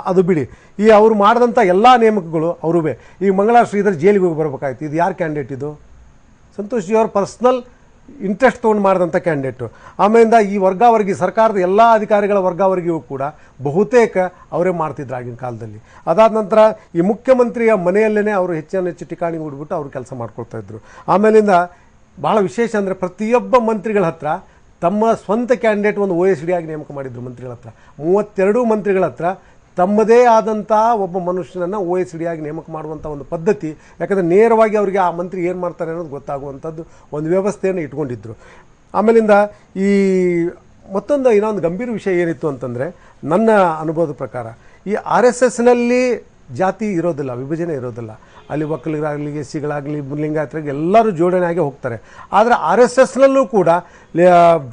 ಅದು ಬಿಡಿ. ಈ ಅವರು ಮಾಡಿದಂಥ ಎಲ್ಲ ನೇಮಕಗಳು ಅವರುವೇ. ಈಗ ಮಂಗಳಾ ಶ್ರೀಧರ್ ಜೈಲಿಗೆ ಹೋಗಿ ಬರಬೇಕಾಯ್ತು. ಇದು ಯಾರು ಕ್ಯಾಂಡಿಡೇಟ್? ಇದು ಸಂತೋಷ್ ಜಿ ಅವ್ರ ಪರ್ಸ್ನಲ್ ಇಂಟ್ರೆಸ್ಟ್ ತೊಗೊಂಡು ಮಾಡಿದಂಥ ಕ್ಯಾಂಡಿಡೇಟು. ಆಮೇಲಿಂದ ಈ ವರ್ಗಾವರ್ಗಿ ಸರ್ಕಾರದ ಎಲ್ಲ ಅಧಿಕಾರಿಗಳ ವರ್ಗಾವರ್ಗಿಯೂ ಕೂಡ ಬಹುತೇಕ ಅವರೇ ಮಾಡ್ತಿದ್ರು ಆಗಿನ ಕಾಲದಲ್ಲಿ. ಅದಾದ ನಂತರ ಈ ಮುಖ್ಯಮಂತ್ರಿಯ ಮನೆಯಲ್ಲೇ ಅವರು ಹೆಚ್ಚು ಠಿಕಾಣಿಗೆ ಹುಡ್ಬಿಟ್ಟು ಅವರು ಕೆಲಸ ಮಾಡ್ಕೊಳ್ತಾ ಇದ್ರು. ಆಮೇಲಿಂದ ಭಾಳ ವಿಶೇಷ ಅಂದರೆ ಪ್ರತಿಯೊಬ್ಬ ಮಂತ್ರಿಗಳ ಹತ್ರ ತಮ್ಮ ಸ್ವಂತ ಕ್ಯಾಂಡಿಡೇಟ್ ಒಂದು OSD ಆಗಿ ನೇಮಕ ಮಾಡಿದ್ರು. ಮಂತ್ರಿಗಳ ಹತ್ರ 32 ಮಂತ್ರಿಗಳ ಹತ್ರ ತಮ್ಮದೇ ಆದಂಥ ಒಬ್ಬ ಮನುಷ್ಯನನ್ನು OSD ಆಗಿ ನೇಮಕ ಮಾಡುವಂಥ ಒಂದು ಪದ್ಧತಿ. ಯಾಕಂದರೆ ನೇರವಾಗಿ ಅವರಿಗೆ ಆ ಮಂತ್ರಿ ಏನು ಮಾಡ್ತಾರೆ ಅನ್ನೋದು ಗೊತ್ತಾಗುವಂಥದ್ದು ಒಂದು ವ್ಯವಸ್ಥೆಯನ್ನು ಇಟ್ಕೊಂಡಿದ್ರು. ಆಮೇಲಿಂದ ಈ ಇನ್ನೊಂದು ಗಂಭೀರ ವಿಷಯ ಏನಿತ್ತು ಅಂತಂದರೆ, ನನ್ನ ಅನುಭವದ ಪ್ರಕಾರ ಈ RSSನಲ್ಲಿ ಜಾತಿ ಇರೋದಿಲ್ಲ, ವಿಭಜನೆ ಇರೋದಿಲ್ಲ. ಅಲ್ಲಿ ಒಕ್ಕಲಿಗರಾಗಲಿ, ಎಸ್ಸಿಗಳಾಗಲಿ, ಲಿಂಗಾಯತರಿಗೆ ಎಲ್ಲರೂ ಜೋಡಣೆ ಆಗಿ ಹೋಗ್ತಾರೆ. ಆದರೆ RSSನಲ್ಲೂ ಕೂಡ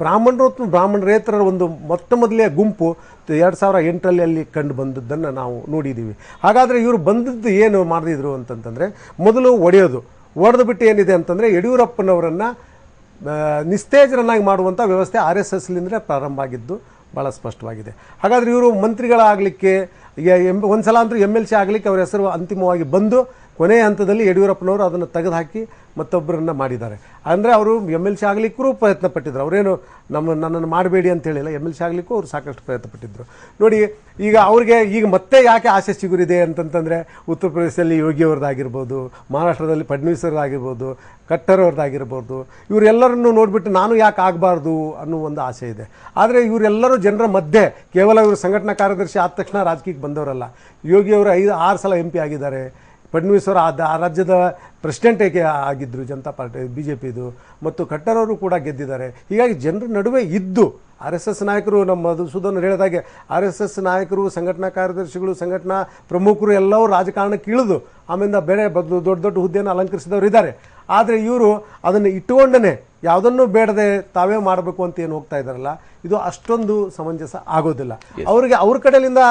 ಬ್ರಾಹ್ಮಣರು ಮತ್ತು ಬ್ರಾಹ್ಮಣರೇತರ ಒಂದು ಮೊದಲೇ ಗುಂಪು 2008ರಲ್ಲಿ ಅಲ್ಲಿ ಕಂಡು ಬಂದದ್ದನ್ನು ನಾವು ನೋಡಿದ್ದೀವಿ. ಹಾಗಾದರೆ ಇವರು ಬಂದದ್ದು ಏನು ಮಾಡಿದ್ರು ಅಂತಂತಂದರೆ, ಮೊದಲು ಒಡೆದು ಬಿಟ್ಟು ಏನಿದೆ ಅಂತಂದರೆ ಯಡಿಯೂರಪ್ಪನವರನ್ನು ನಿಸ್ತೇಜರನ್ನಾಗಿ ಮಾಡುವಂಥ ವ್ಯವಸ್ಥೆ RSSಲಿಂದಲೇ ಪ್ರಾರಂಭ ಆಗಿದ್ದು ಭಾಳ ಸ್ಪಷ್ಟವಾಗಿದೆ. ಹಾಗಾದರೆ ಇವರು ಮಂತ್ರಿಗಳಾಗಲಿಕ್ಕೆ ಒಂದು ಸಲ ಅಂತೂ MLC ಆಗಲಿಕ್ಕೆ ಅವರ ಹೆಸರು ಅಂತಿಮವಾಗಿ ಬಂದು ಕೊನೆಯ ಹಂತದಲ್ಲಿ ಯಡಿಯೂರಪ್ಪನವರು ಅದನ್ನು ತೆಗೆದುಹಾಕಿ ಮತ್ತೊಬ್ಬರನ್ನು ಮಾಡಿದ್ದಾರೆ. ಅಂದರೆ ಅವರು MLC ಆಗಲಿಕ್ಕೂ ಪ್ರಯತ್ನ ಪಟ್ಟಿದ್ರು. ಅವರೇನು ನನ್ನನ್ನು ಮಾಡಬೇಡಿ ಅಂತ ಹೇಳಿಲ್ಲ, MLC ಆಗಲಿಕ್ಕೂ ಅವರು ಸಾಕಷ್ಟು ಪ್ರಯತ್ನ ಪಟ್ಟಿದ್ದರು. ನೋಡಿ, ಈಗ ಮತ್ತೆ ಯಾಕೆ ಆಸೆ ಚಿಗುರಿದೆ ಅಂತಂತಂದರೆ, ಉತ್ತರ ಪ್ರದೇಶದಲ್ಲಿ ಯೋಗಿಯವ್ರದ್ದಾಗಿರ್ಬೋದು, ಮಹಾರಾಷ್ಟ್ರದಲ್ಲಿ ಫಡ್ನವೀಸ್ ಅವ್ರದ್ದಾಗಿರ್ಬೋದು, ಖಟ್ಟರ್ ಅವ್ರದ್ದಾಗಿರ್ಬೋದು, ಇವರೆಲ್ಲರನ್ನು ನೋಡಿಬಿಟ್ಟು ನಾನು ಯಾಕೆ ಆಗಬಾರ್ದು ಅನ್ನೋ ಒಂದು ಆಸೆ ಇದೆ. ಆದರೆ ಇವರೆಲ್ಲರೂ ಜನರ ಮಧ್ಯೆ ಕೇವಲ ಇವರು ಸಂಘಟನಾ ಕಾರ್ಯದರ್ಶಿ ಆದ ತಕ್ಷಣ ರಾಜಕೀಯಕ್ಕೆ ಬಂದವರಲ್ಲ. ಯೋಗಿಯವರು 5-6 ಸಲ MP ಆಗಿದ್ದಾರೆ, ಫಡ್ನವೀಸ್ ಅವರು ಆ ರಾಜ್ಯದ ಪ್ರೆಸಿಡೆಂಟ್ ಆಗಿದ್ದರು ಜನತಾ ಪಾರ್ಟಿ BJPದು, ಮತ್ತು ಖಟ್ಟರ್ ಅವರು ಕೂಡ ಗೆದ್ದಿದ್ದಾರೆ. ಹೀಗಾಗಿ ಜನರ ನಡುವೆ ಇದ್ದು RSS ನಾಯಕರು, ನಮ್ಮ ಮಧುಸೂದನ್ ಹೇಳಿದಾಗೆ RSS ನಾಯಕರು, ಸಂಘಟನಾ ಕಾರ್ಯದರ್ಶಿಗಳು, ಸಂಘಟನಾ ಪ್ರಮುಖರು ಎಲ್ಲವೂ ರಾಜಕಾರಣಕ್ಕೆ ಇಳಿದು ಆಮೇಲೆ ಬೇರೆ ದೊಡ್ಡ ದೊಡ್ಡ ಹುದ್ದೆಯನ್ನು ಅಲಂಕರಿಸಿದವರು ಇದ್ದಾರೆ. ಆದರೆ ಇವರು ಅದನ್ನು ಇಟ್ಟುಕೊಂಡೇ ಯಾವುದನ್ನು ಬೇಡದೆ ತಾವೇ ಮಾಡಬೇಕು ಅಂತ ಏನು ಹೋಗ್ತಾ ಇದ್ದಾರಲ್ಲ, ಇದು ಅಷ್ಟೊಂದು ಸಮಂಜಸ ಆಗೋದಿಲ್ಲ. ಅವ್ರಿಗೆ ಅವ್ರ ಕಡೆಯಿಂದ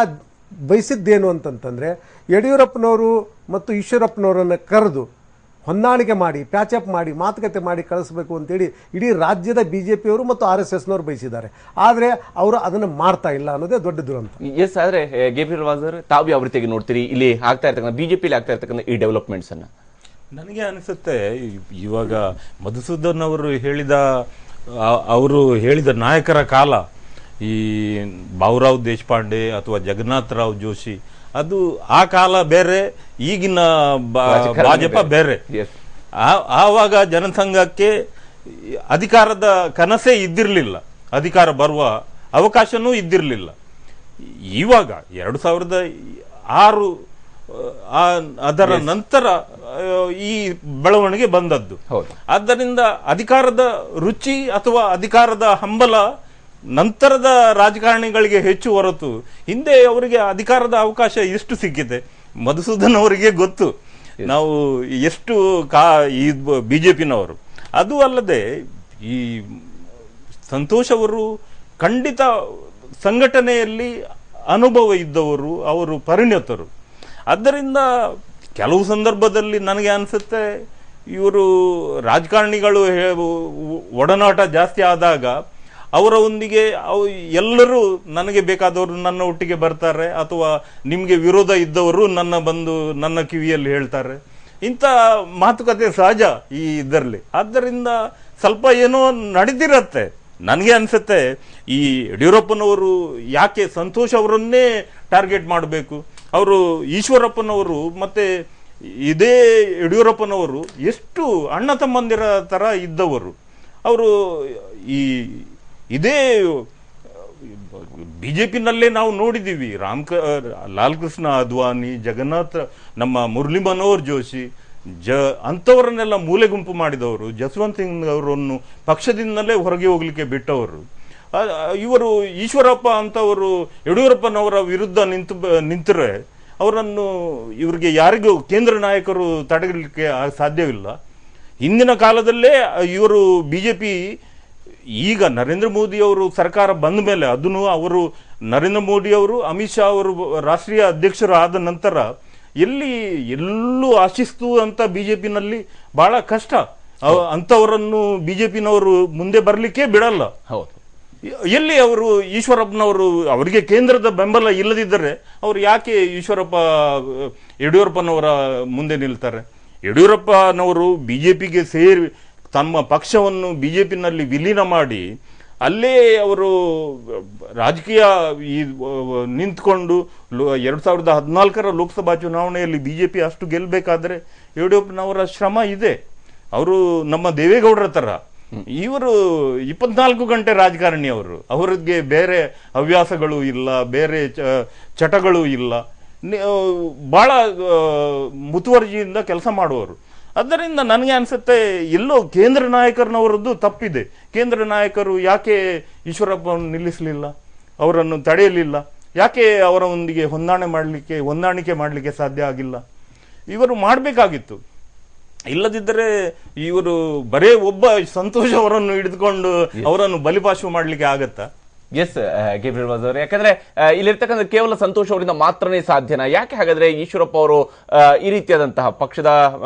ಬಯಸಿದ್ದೇನು ಅಂತಂತಂದರೆ, ಯಡಿಯೂರಪ್ಪನವರು ಮತ್ತು ಈಶ್ವರಪ್ಪನವರನ್ನು ಕರೆದು ಹೊಂದಾಣಿಕೆ ಮಾಡಿ, ಪ್ಯಾಚಪ್ ಮಾಡಿ, ಮಾತುಕತೆ ಮಾಡಿ ಕಳಿಸ್ಬೇಕು ಅಂತೇಳಿ ಇಡೀ ರಾಜ್ಯದ BJPಯವರು ಮತ್ತು RSSನವರು ಬಯಸಿದ್ದಾರೆ. ಆದರೆ ಅವರು ಅದನ್ನು ಮಾಡ್ತಾ ಇಲ್ಲ ಅನ್ನೋದೇ ದೊಡ್ಡ ದುರಂತ. ಎಸ್, ಆದರೆ ಗೇಬ್ರಿಯಲ್ ವಾಜರ್, ತಾವು ಯಾವ ರೀತಿಯಾಗಿ ನೋಡ್ತೀರಿ ಇಲ್ಲಿ ಆಗ್ತಾ ಇರ್ತಕ್ಕಂಥ BJPಲಿ ಆಗ್ತಾ ಇರ್ತಕ್ಕಂಥ ಈ ಡೆವಲಪ್ಮೆಂಟ್ಸ್ ಅನ್ನ? ನನಗೆ ಅನಿಸುತ್ತೆ, ಇವಾಗ ಮಧುಸೂದನ್ ಅವರು ಹೇಳಿದ ನಾಯಕರ ಕಾಲ, ಈ ಭಾವುರಾವ್ ದೇಶಪಾಂಡೆ ಅಥವಾ ಜಗನ್ನಾಥರಾವ್ ಜೋಶಿ, ಅದು ಆ ಕಾಲ ಬೇರೆ, ಈಗಿನ ಭಾಜಪ ಬೇರೆ. ಆವಾಗ ಜನಸಂಘಕ್ಕೆ ಅಧಿಕಾರದ ಕನಸೇ ಇದ್ದಿರಲಿಲ್ಲ, ಅಧಿಕಾರ ಬರುವ ಅವಕಾಶನೂ ಇದ್ದಿರಲಿಲ್ಲ. ಇವಾಗ 2006 ಅದರ ನಂತರ ಈ ಬೆಳವಣಿಗೆ ಬಂದದ್ದು. ಆದ್ದರಿಂದ ಅಧಿಕಾರದ ರುಚಿ ಅಥವಾ ಅಧಿಕಾರದ ಹಂಬಲ ನಂತರದ ರಾಜಕಾರಣಿಗಳಿಗೆ ಹೆಚ್ಚು ಹೊರತು ಹಿಂದೆ ಅವರಿಗೆ ಅಧಿಕಾರದ ಅವಕಾಶ ಎಷ್ಟು ಸಿಕ್ಕಿದೆ ಮಧುಸೂದನ್ ಅವರಿಗೆ ಗೊತ್ತು, ನಾವು ಎಷ್ಟು ಈ BJPನವರು. ಅದು ಅಲ್ಲದೆ ಈ ಸಂತೋಷ್ ಅವರು ಖಂಡಿತ ಸಂಘಟನೆಯಲ್ಲಿ ಅನುಭವ ಇದ್ದವರು, ಅವರು ಪರಿಣಿತರು. ಆದ್ದರಿಂದ ಕೆಲವು ಸಂದರ್ಭದಲ್ಲಿ ನನಗೆ ಅನಿಸುತ್ತೆ, ಇವರು ರಾಜಕಾರಣಿಗಳು ಒಡನಾಟ ಜಾಸ್ತಿ ಆದಾಗ ಅವರೊಂದಿಗೆ ಎಲ್ಲರೂ ನನಗೆ ಬೇಕಾದವರು ನನ್ನ ಒಟ್ಟಿಗೆ ಬರ್ತಾರೆ, ಅಥವಾ ನಿಮಗೆ ವಿರೋಧ ಇದ್ದವರು ನನ್ನ ಕಿವಿಯಲ್ಲಿ ಹೇಳ್ತಾರೆ. ಇಂಥ ಮಾತುಕತೆ ಸಹಜ ಈ ಇದರಲ್ಲಿ. ಆದ್ದರಿಂದ ಸ್ವಲ್ಪ ಏನೋ ನಡೆದಿರತ್ತೆ. ನನಗೆ ಅನ್ಸುತ್ತೆ, ಈ ಯಡಿಯೂರಪ್ಪನವರು ಯಾಕೆ ಸಂತೋಷ್ ಅವರನ್ನೇ ಟಾರ್ಗೆಟ್ ಮಾಡಬೇಕು? ಅವರು ಈಶ್ವರಪ್ಪನವರು ಮತ್ತೆ ಇದೇ ಯಡಿಯೂರಪ್ಪನವರು ಎಷ್ಟು ಅಣ್ಣ ತಮ್ಮಂದಿರ ತರ ಇದ್ದವರು. ಅವರು ಇದೇ BJPನಲ್ಲೇ ನಾವು ನೋಡಿದ್ದೀವಿ. ಲಾಲ್ ಕೃಷ್ಣ ಅದ್ವಾನಿ, ನಮ್ಮ ಮುರಳಿ ಮನೋಹರ್ ಜೋಶಿ, ಅಂಥವರನ್ನೆಲ್ಲ ಮೂಲೆ ಗುಂಪು ಮಾಡಿದವರು. ಜಸ್ವಂತ್ ಸಿಂಗ್ ಅವರನ್ನು ಪಕ್ಷದಿಂದಲೇ ಹೊರಗೆ ಹೋಗ್ಲಿಕ್ಕೆ ಬಿಟ್ಟವರು. ಇವರು ಈಶ್ವರಪ್ಪ ಅಂತವರು ಯಡಿಯೂರಪ್ಪನವರ ವಿರುದ್ಧ ನಿಂತರೆ ಇವರಿಗೆ ಯಾರಿಗೂ ಕೇಂದ್ರ ನಾಯಕರು ತಡೆಗಲಿಕ್ಕೆ ಸಾಧ್ಯವಿಲ್ಲ. ಹಿಂದಿನ ಕಾಲದಲ್ಲೇ ಇವರು BJP ಈಗ ನರೇಂದ್ರ ಮೋದಿ ಅವರು ಸರ್ಕಾರ ಬಂದ ಮೇಲೆ, ಅದನ್ನು ಅವರು ನರೇಂದ್ರ ಮೋದಿ ಅವರು ಅಮಿತ್ ಶಾ ಅವರು ರಾಷ್ಟ್ರೀಯ ಅಧ್ಯಕ್ಷರು ಆದ ನಂತರ ಎಲ್ಲೂ ಆಶಿಸ್ತು ಅಂತ BJPನಲ್ಲಿ ಬಹಳ ಕಷ್ಟ. ಅಂತವರನ್ನು BJPನವರು ಮುಂದೆ ಬರ್ಲಿಕ್ಕೆ ಬಿಡಲ್ಲ. ಹೌದು. ಎಲ್ಲಿ ಅವರು ಈಶ್ವರಪ್ಪನವರು, ಅವರಿಗೆ ಕೇಂದ್ರದ ಬೆಂಬಲ ಇಲ್ಲದಿದ್ದರೆ ಅವರು ಯಾಕೆ ಯಡಿಯೂರಪ್ಪನವರ ಮುಂದೆ ನಿಲ್ತಾರೆ? ಯಡಿಯೂರಪ್ಪನವರು BJPಗೆ ಸೇರಿ ತಮ್ಮ ಪಕ್ಷವನ್ನು BJPನಲ್ಲಿ ವಿಲೀನ ಮಾಡಿ ಅಲ್ಲೇ ಅವರು ರಾಜಕೀಯ ನಿಂತ್ಕೊಂಡು 2014ರ ಲೋಕಸಭಾ ಚುನಾವಣೆಯಲ್ಲಿ BJP ಅಷ್ಟು ಗೆಲ್ಲಬೇಕಾದ್ರೆ ಯಡಿಯೂರಪ್ಪನವರ ಶ್ರಮ ಇದೆ. ಅವರು ನಮ್ಮ ದೇವೇಗೌಡರ ತರ, ಇವರು 24 ಗಂಟೆ ರಾಜಕಾರಣಿ. ಅವರಿಗೆ ಬೇರೆ ಹವ್ಯಾಸಗಳು ಇಲ್ಲ, ಬೇರೆ ಚಟಗಳು ಇಲ್ಲ, ಬಹಳ ಮುತುವರ್ಜಿಯಿಂದ ಕೆಲಸ ಮಾಡುವವರು. ಆದ್ದರಿಂದ ನನಗೆ ಅನ್ಸುತ್ತೆ, ಎಲ್ಲೋ ಕೇಂದ್ರ ನಾಯಕರನವರದ್ದು ತಪ್ಪಿದೆ. ಕೇಂದ್ರ ನಾಯಕರು ಯಾಕೆ ಈಶ್ವರಪ್ಪವನ್ನು ನಿಲ್ಲಿಸಲಿಲ್ಲ, ಅವರನ್ನು ತಡೆಯಲಿಲ್ಲ? ಯಾಕೆ ಅವರೊಂದಿಗೆ ಹೊಂದಾಣಿಕೆ ಮಾಡಲಿಕ್ಕೆ ಸಾಧ್ಯ ಆಗಿಲ್ಲ? ಇವರು ಮಾಡಬೇಕಾಗಿತ್ತು. ಇಲ್ಲದಿದ್ದರೆ ಇವರು ಬರೇ ಒಬ್ಬ ಸಂತೋಷ್ ಅವರನ್ನು ಹಿಡಿದುಕೊಂಡು ಅವರನ್ನು ಬಲಿಪಾಶು ಮಾಡಲಿಕ್ಕೆ ಆಗತ್ತಾ? ಎಸ್, ಗೇಬ್ರಿಯಲ್ ವಾಜ್ ಅವರೇ, ಯಾಕಂದ್ರೆ ಇಲ್ಲಿರ್ತಕ್ಕಂಥ ಕೇವಲ ಸಂತೋಷ್ ಅವರಿಂದ ಮಾತ್ರನೇ ಸಾಧ್ಯನಾ? ಯಾಕೆ ಹಾಗಾದ್ರೆ ಈಶ್ವರಪ್ಪ ಅವರು ಈ ರೀತಿಯಾದಂತಹ ಪಕ್ಷದ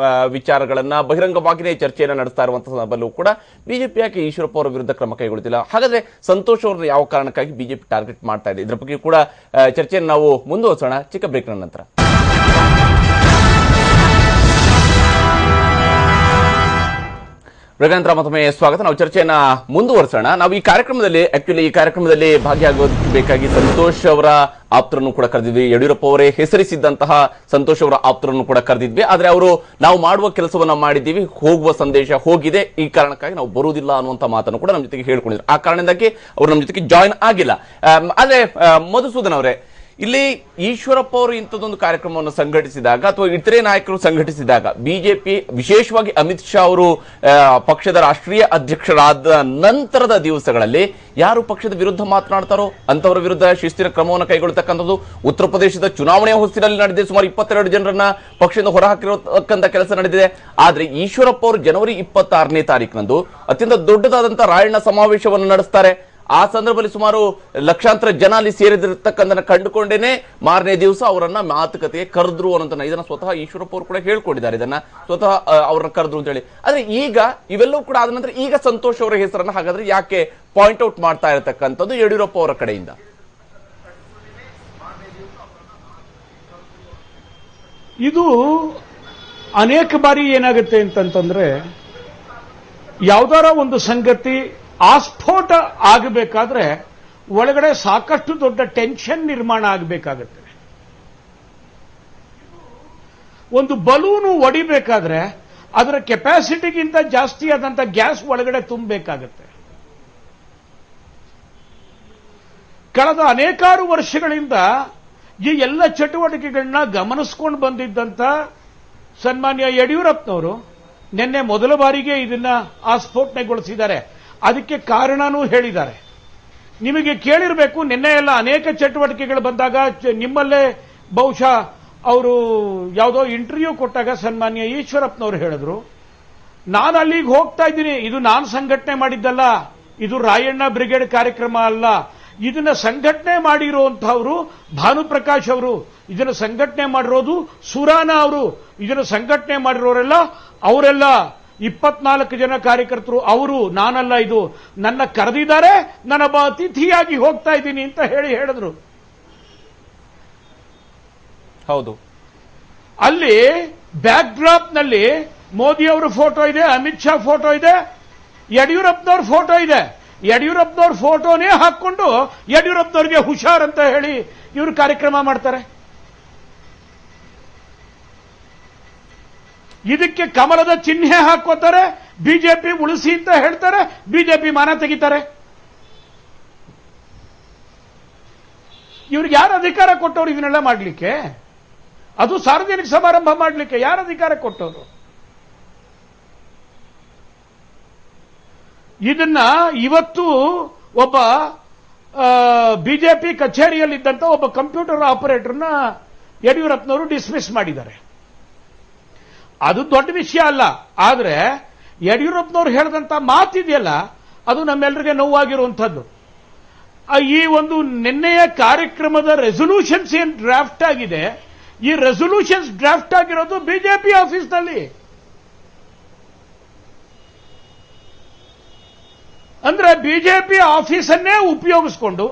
ವಿಚಾರಗಳನ್ನ ಬಹಿರಂಗವಾಗಿಯೇ ಚರ್ಚೆಯನ್ನ ನಡೆಸ್ತಾ ಇರುವಂತಹ ಸಂದರ್ಭದಲ್ಲೂ ಕೂಡ BJP ಯಾಕೆ ಈಶ್ವರಪ್ಪ ಅವರ ವಿರುದ್ಧ ಕ್ರಮ ಕೈಗೊಳ್ಳುತ್ತಿಲ್ಲ? ಹಾಗಾದ್ರೆ ಸಂತೋಷ್ ಅವರನ್ನ ಯಾವ ಕಾರಣಕ್ಕಾಗಿ BJP ಟಾರ್ಗೆಟ್ ಮಾಡ್ತಾ ಇದೆ? ಇದ್ರ ಬಗ್ಗೆ ಕೂಡ ಚರ್ಚೆಯನ್ನು ನಾವು ಮುಂದುವರಿಸೋಣ ಚಿಕ್ಕ ಬ್ರೇಕ್ನ ನಂತರ. ಬ್ರೇಕ್ನಂತರ ಮತ್ತೊಮ್ಮೆ ಸ್ವಾಗತ. ನಾವು ಚರ್ಚೆಯನ್ನ ಮುಂದುವರಿಸೋಣ. ನಾವು ಈ ಕಾರ್ಯಕ್ರಮದಲ್ಲಿ ಭಾಗಿಯಾಗಬೇಕಾಗಿ ಸಂತೋಷ್ ಅವರ ಆಪ್ತರನ್ನು ಕೂಡ ಕರೆದಿದ್ವಿ. ಯಡಿಯೂರಪ್ಪ ಅವರೇ ಹೆಸರಿಸಿದ್ದಂತಹ ಸಂತೋಷ್ ಅವರ ಆಪ್ತರನ್ನು ಕೂಡ ಕರೆದಿದ್ವಿ. ಆದ್ರೆ ಅವರು ನಾವು ಮಾಡುವ ಕೆಲಸವನ್ನ ಮಾಡಿದ್ದೀವಿ, ಹೋಗುವ ಸಂದೇಶ ಹೋಗಿದೆ, ಈ ಕಾರಣಕ್ಕಾಗಿ ನಾವು ಬರುವುದಿಲ್ಲ ಅನ್ನುವಂತ ಮಾತನ್ನು ಕೂಡ ನಮ್ಮ ಜೊತೆಗೆ ಹೇಳ್ಕೊಂಡಿದ್ರು. ಆ ಕಾರಣದಿಂದಾಗಿ ಅವರು ನಮ್ಮ ಜೊತೆಗೆ ಜಾಯಿನ್ ಆಗಿಲ್ಲ. ಆದ್ರೆ ಮಧುಸೂದನ್ ಅವರೇ, ಇಲ್ಲಿ ಈಶ್ವರಪ್ಪ ಅವರು ಇಂಥದ್ದೊಂದು ಕಾರ್ಯಕ್ರಮವನ್ನು ಸಂಘಟಿಸಿದಾಗ ಅಥವಾ ಇತರೆ ನಾಯಕರು ಸಂಘಟಿಸಿದಾಗ ಬಿಜೆಪಿ ವಿಶೇಷವಾಗಿ ಅಮಿತ್ ಶಾ ಅವರು ಪಕ್ಷದ ರಾಷ್ಟ್ರೀಯ ಅಧ್ಯಕ್ಷರಾದ ನಂತರದ ದಿವಸಗಳಲ್ಲಿ ಯಾರು ಪಕ್ಷದ ವಿರುದ್ಧ ಮಾತನಾಡ್ತಾರೋ ಅಂತವರ ವಿರುದ್ಧ ಶಿಸ್ತಿನ ಕ್ರಮವನ್ನು ಕೈಗೊಳ್ಳತಕ್ಕಂಥದ್ದು ಉತ್ತರ ಪ್ರದೇಶದ ಚುನಾವಣೆಯ ಹೊಸ್ತಿನಲ್ಲಿ ನಡೆದಿದೆ. ಸುಮಾರು 22 ಜನರನ್ನ ಪಕ್ಷದಿಂದ ಹೊರಹಾಕಿರತಕ್ಕಂಥ ಕೆಲಸ ನಡೆದಿದೆ. ಆದ್ರೆ ಈಶ್ವರಪ್ಪ ಅವರು ಜನವರಿ 26ನೇ ತಾರೀಕಿನಂದು ಅತ್ಯಂತ ದೊಡ್ಡದಾದಂತಹ ರಾಯಣ್ಣ ಸಮಾವೇಶವನ್ನು ನಡೆಸ್ತಾರೆ. ಆ ಸಂದರ್ಭದಲ್ಲಿ ಸುಮಾರು ಲಕ್ಷಾಂತರ ಜನ ಅಲ್ಲಿ ಸೇರಿದಿರತಕ್ಕಂಥ ಕಂಡುಕೊಂಡೇನೆ ಮಾರನೇ ದಿವಸ ಅವರನ್ನ ಮಾತುಕತೆಗೆ ಕರೆದ್ರು ಅನ್ನೋದನ್ನ ಇದನ್ನ ಸ್ವತಃ ಈಶ್ವರಪ್ಪ ಅವರು ಕೂಡ ಹೇಳ್ಕೊಂಡಿದ್ದಾರೆ. ಇದನ್ನ ಸ್ವತಃ ಅವರನ್ನ ಕರೆದ್ರು ಅಂತ ಹೇಳಿ. ಆದ್ರೆ ಈಗ ಇವೆಲ್ಲವೂ ಕೂಡ ಆದ ನಂತರ ಈಗ ಸಂತೋಷ್ ಅವರ ಹೆಸರನ್ನ ಹಾಗಾದ್ರೆ ಯಾಕೆ ಪಾಯಿಂಟ್ ಔಟ್ ಮಾಡ್ತಾ ಇರತಕ್ಕಂಥದ್ದು ಯಡಿಯೂರಪ್ಪ ಅವರ ಕಡೆಯಿಂದ? ಇದು ಅನೇಕ ಬಾರಿ ಏನಾಗುತ್ತೆ ಅಂತಂತಂದ್ರೆ ಯಾವ್ದಾರ ಒಂದು ಸಂಗತಿ ಆಸ್ಫೋಟ ಆಗಬೇಕಾದ್ರೆ ಒಳಗಡೆ ಸಾಕಷ್ಟು ದೊಡ್ಡ ಟೆನ್ಷನ್ ನಿರ್ಮಾಣ ಆಗಬೇಕಾಗತ್ತೆ. ಒಂದು ಬಲೂನು ಒಡಿಬೇಕಾದ್ರೆ ಅದರ ಕೆಪಾಸಿಟಿಗಿಂತ ಜಾಸ್ತಿ ಆದಂತ ಗ್ಯಾಸ್ ಒಳಗಡೆ ತುಂಬಬೇಕಾಗತ್ತೆ. ಕಳೆದ ಅನೇಕಾರು ವರ್ಷಗಳಿಂದ ಈ ಎಲ್ಲ ಚಟುವಟಿಕೆಗಳನ್ನ ಗಮನಿಸ್ಕೊಂಡು ಬಂದಿದ್ದಂತ ಸನ್ಮಾನ್ಯ ಯಡಿಯೂರಪ್ಪನವರು ನಿನ್ನೆ ಮೊದಲ ಬಾರಿಗೆ ಇದನ್ನ ಆಸ್ಫೋಟನೆಗೊಳಿಸಿದ್ದಾರೆ. ಅದಕ್ಕೆ ಕಾರಣನೂ ಹೇಳಿದ್ದಾರೆ. ನಿಮಗೆ ಕೇಳಿರಬೇಕು, ನಿನ್ನೆ ಎಲ್ಲ ಅನೇಕ ಚಟುವಟಿಕೆಗಳು ಬಂದಾಗ ನಿಮ್ಮಲ್ಲೇ ಬಹುಶಃ ಅವರು ಯಾವುದೋ ಇಂಟರ್ವ್ಯೂ ಕೊಟ್ಟಾಗ ಸನ್ಮಾನ್ಯ ಈಶ್ವರಪ್ಪನವರು ಹೇಳಿದ್ರು, ನಾನು ಅಲ್ಲಿಗೆ ಹೋಗ್ತಾ ಇದ್ದೀನಿ, ಇದು ನಾನು ಸಂಘಟನೆ ಮಾಡಿದ್ದಲ್ಲ, ಇದು ರಾಯಣ್ಣ ಬ್ರಿಗೇಡ್ ಕಾರ್ಯಕ್ರಮ ಅಲ್ಲ, ಇದನ್ನ ಸಂಘಟನೆ ಮಾಡಿರುವಂತಹವರು ಭಾನುಪ್ರಕಾಶ್ ಅವರು, ಇದನ್ನ ಸಂಘಟನೆ ಮಾಡಿರೋದು ಸುರಾನ ಅವರು, ಇದನ್ನ ಸಂಘಟನೆ ಮಾಡಿರೋರೆಲ್ಲ ಅವರೆಲ್ಲ 24 ಜನ ಕಾರ್ಯಕರ್ತರು ಅವರು, ನಾನಲ್ಲ, ಇದು ನನ್ನ ಕರೆದಿದ್ದಾರೆ, ನಾನೊಬ್ಬ ಅತಿಥಿಯಾಗಿ ಹೋಗ್ತಾ ಇದ್ದೀನಿ ಅಂತ ಹೇಳಿದ್ರು. ಹೌದು, ಅಲ್ಲಿ ಬ್ಯಾಕ್ ಡ್ರಾಪ್ ನಲ್ಲಿ ಮೋದಿ ಅವರ ಫೋಟೋ ಇದೆ, ಅಮಿತ್ ಶಾ ಫೋಟೋ ಇದೆ, ಯಡಿಯೂರಪ್ಪನವ್ರ ಫೋಟೋ ಇದೆ. ಯಡಿಯೂರಪ್ಪನವ್ರ ಫೋಟೋನೇ ಹಾಕೊಂಡು ಯಡಿಯೂರಪ್ಪನವ್ರಿಗೆ ಹುಷಾರ್ ಅಂತ ಹೇಳಿ ಇವರು ಕಾರ್ಯಕ್ರಮ ಮಾಡ್ತಾರೆ. ಇದಕ್ಕೆ ಕಮಲದ ಚಿಹ್ನೆ ಹಾಕೋತಾರೆ, ಬಿಜೆಪಿ ಉಳಿಸಿ ಅಂತ ಹೇಳ್ತಾರೆ, ಬಿಜೆಪಿ ಮಾನ ತೆಗಿತಾರೆ. ಇವ್ರಿಗೆ ಯಾರು ಅಧಿಕಾರ ಕೊಟ್ಟವರು ಇದನ್ನೆಲ್ಲ ಮಾಡಲಿಕ್ಕೆ? ಅದು ಸಾರ್ವಜನಿಕ ಸಮಾರಂಭ ಮಾಡಲಿಕ್ಕೆ ಯಾರು ಅಧಿಕಾರ ಕೊಟ್ಟವರು? ಇದನ್ನ ಇವತ್ತು ಒಬ್ಬ ಬಿಜೆಪಿ ಕಚೇರಿಯಲ್ಲಿದ್ದಂತ ಒಬ್ಬ ಕಂಪ್ಯೂಟರ್ ಆಪರೇಟರ್ನ ಯಡಿಯೂರಪ್ಪನವರು ಡಿಸ್ಮಿಸ್ ಮಾಡಿದ್ದಾರೆ. ಅದು ದೊಡ್ಡ ವಿಷಯ ಅಲ್ಲ. ಆದ್ರೆ ಯಡಿಯೂರಪ್ಪನವರು ಹೇಳಿದಂತ ಮಾತಿದೆಯಲ್ಲ, ಅದು ನಮ್ಮೆಲ್ಲರಿಗೆ ನೋವಾಗಿರುವಂಥದ್ದು. ಈ ಒಂದು ನಿನ್ನೆಯ ಕಾರ್ಯಕ್ರಮದ ರೆಸೊಲ್ಯೂಷನ್ಸ್ ಏನ್ ಡ್ರಾಫ್ಟ್ ಆಗಿದೆ, ಈ ರೆಸೊಲ್ಯೂಷನ್ಸ್ ಡ್ರಾಫ್ಟ್ ಆಗಿರೋದು ಬಿಜೆಪಿ ಆಫೀಸ್ನಲ್ಲಿ. ಅಂದ್ರೆ ಬಿಜೆಪಿ ಆಫೀಸನ್ನೇ ಉಪಯೋಗಿಸಿಕೊಂಡು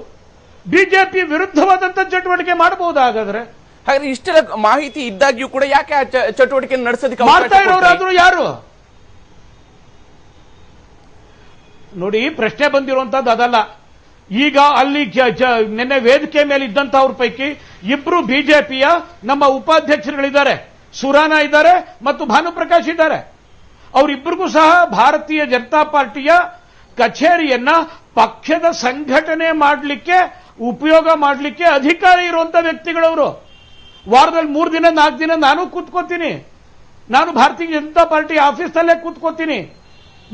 ಬಿಜೆಪಿ ವಿರುದ್ಧವಾದಂತ ಚಟುವಟಿಕೆ ಮಾಡಬಹುದಾಗಾದ್ರೆ, ಹಾಗಾದ್ರೆ ಇಷ್ಟೆಲ್ಲ ಮಾಹಿತಿ ಇದ್ದಾಗ್ಯೂ ಕೂಡ ಯಾಕೆ ಆ ಚಟುವಟಿಕೆ ನಡೆಸೋದಕ್ಕೆ ಮಾಡ್ತಾ ಇರೋರಾದ್ರೂ ಯಾರು? ನೋಡಿ, ಪ್ರಶ್ನೆ ಬಂದಿರುವಂತದ್ದು ಅದಲ್ಲ. ಈಗ ಅಲ್ಲಿ ನಿನ್ನೆ ವೇದಿಕೆ ಮೇಲೆ ಇದ್ದಂತವ್ರ ಪೈಕಿ ಇಬ್ರು ಬಿಜೆಪಿಯ ನಮ್ಮ ಉಪಾಧ್ಯಕ್ಷರುಗಳಿದ್ದಾರೆ, ಸುರಾನ ಇದ್ದಾರೆ ಮತ್ತು ಭಾನುಪ್ರಕಾಶ್ ಇದ್ದಾರೆ. ಅವರಿಬ್ಬರಿಗೂ ಸಹ ಭಾರತೀಯ ಜನತಾ ಪಾರ್ಟಿಯ ಕಚೇರಿಯನ್ನ ಪಕ್ಷದ ಸಂಘಟನೆ ಮಾಡಲಿಕ್ಕೆ ಉಪಯೋಗ ಮಾಡಲಿಕ್ಕೆ ಅಧಿಕಾರ ಇರುವಂತ ವ್ಯಕ್ತಿಗಳವರು. ವಾರದಲ್ಲಿ 3 ದಿನ 4 ದಿನ ನಾನು ಕೂತ್ಕೋತೀನಿ. ನಾನು ಭಾರತೀಯ ಜನತಾ ಪಾರ್ಟಿ ಆಫೀಸ್ನಲ್ಲೇ ಕೂತ್ಕೋತೀನಿ.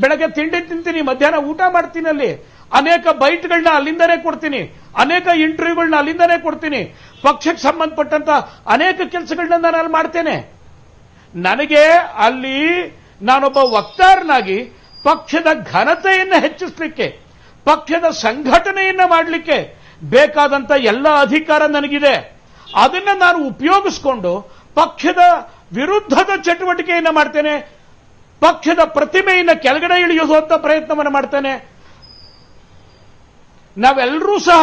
ಬೆಳಗ್ಗೆ ತಿಂಡಿ ತಿಂತೀನಿ, ಮಧ್ಯಾಹ್ನ ಊಟ ಮಾಡ್ತೀನಿ. ಅಲ್ಲಿ ಅನೇಕ ಬೈಟ್ಗಳನ್ನ ಅಲ್ಲಿಂದನೇ ಕೊಡ್ತೀನಿ, ಅನೇಕ ಇಂಟರ್ವ್ಯೂಗಳನ್ನ ಅಲ್ಲಿಂದನೇ ಕೊಡ್ತೀನಿ. ಪಕ್ಷಕ್ಕೆ ಸಂಬಂಧಪಟ್ಟಂತ ಅನೇಕ ಕೆಲಸಗಳನ್ನ ನಾನು ಅಲ್ಲಿ ಮಾಡ್ತೇನೆ. ನನಗೆ ಅಲ್ಲಿ ನಾನೊಬ್ಬ ವಕ್ತಾರನಾಗಿ ಪಕ್ಷದ ಘನತೆಯನ್ನು ಹೆಚ್ಚಿಸಲಿಕ್ಕೆ, ಪಕ್ಷದ ಸಂಘಟನೆಯನ್ನ ಮಾಡಲಿಕ್ಕೆ ಬೇಕಾದಂತ ಎಲ್ಲ ಅಧಿಕಾರ ನನಗಿದೆ. ಅದನ್ನ ನಾನು ಉಪಯೋಗಿಸಿಕೊಂಡು ಪಕ್ಷದ ವಿರುದ್ಧದ ಚಟುವಟಿಕೆಯನ್ನು ಮಾಡ್ತೇನೆ, ಪಕ್ಷದ ಪ್ರತಿಮೆಯನ್ನು ಕೆಳಗಡೆ ಇಳಿಯುವಂತ ಪ್ರಯತ್ನವನ್ನು ಮಾಡ್ತೇನೆ. ನಾವೆಲ್ಲರೂ ಸಹ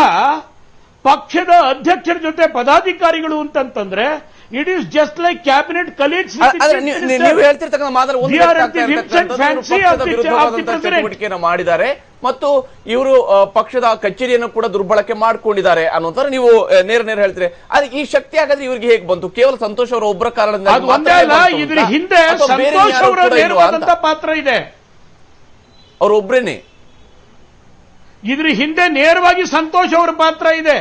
ಪಕ್ಷದ ಅಧ್ಯಕ್ಷರ ಜೊತೆ ಪದಾಧಿಕಾರಿಗಳು ಅಂತಂದ್ರೆ it is just like cabinet colleagues. ನೀವು ಹೇಳ್ತಿರ್ತಕ್ಕಂಥ ಚಟುವಟಿಕೆಯನ್ನು ಮಾಡಿದ್ದಾರೆ ಮತ್ತು ಇವರು ಪಕ್ಷದ ಕಚೇರಿಯನ್ನು ಕೂಡ ದುರ್ಬಳಕೆ ಮಾಡಿಕೊಂಡಿದ್ದಾರೆ ಅನ್ನೋಂತ ನೀವು ನೇರ ಹೇಳ್ತೀರಿ. ಆದ್ರೆ ಈ ಶಕ್ತಿ ಹಾಗಾದ್ರೆ ಇವ್ರಿಗೆ ಹೇಗೆ ಬಂತು? ಕೇವಲ ಸಂತೋಷ್ ಅವರ ಒಬ್ಬರ ಕಾರಣದಿಂದ ಇದ್ರ ಹಿಂದೆ ಸಂತೋಷ್ ಅವರ ನೇರವಾದಂತ ಪಾತ್ರ ಇದೆ. ಅವರೊಬ್ಬರೇನೆ ಇದ್ರ ಹಿಂದೆ ನೇರವಾಗಿ ಸಂತೋಷ್ ಅವರ ಪಾತ್ರ ಇದೆ.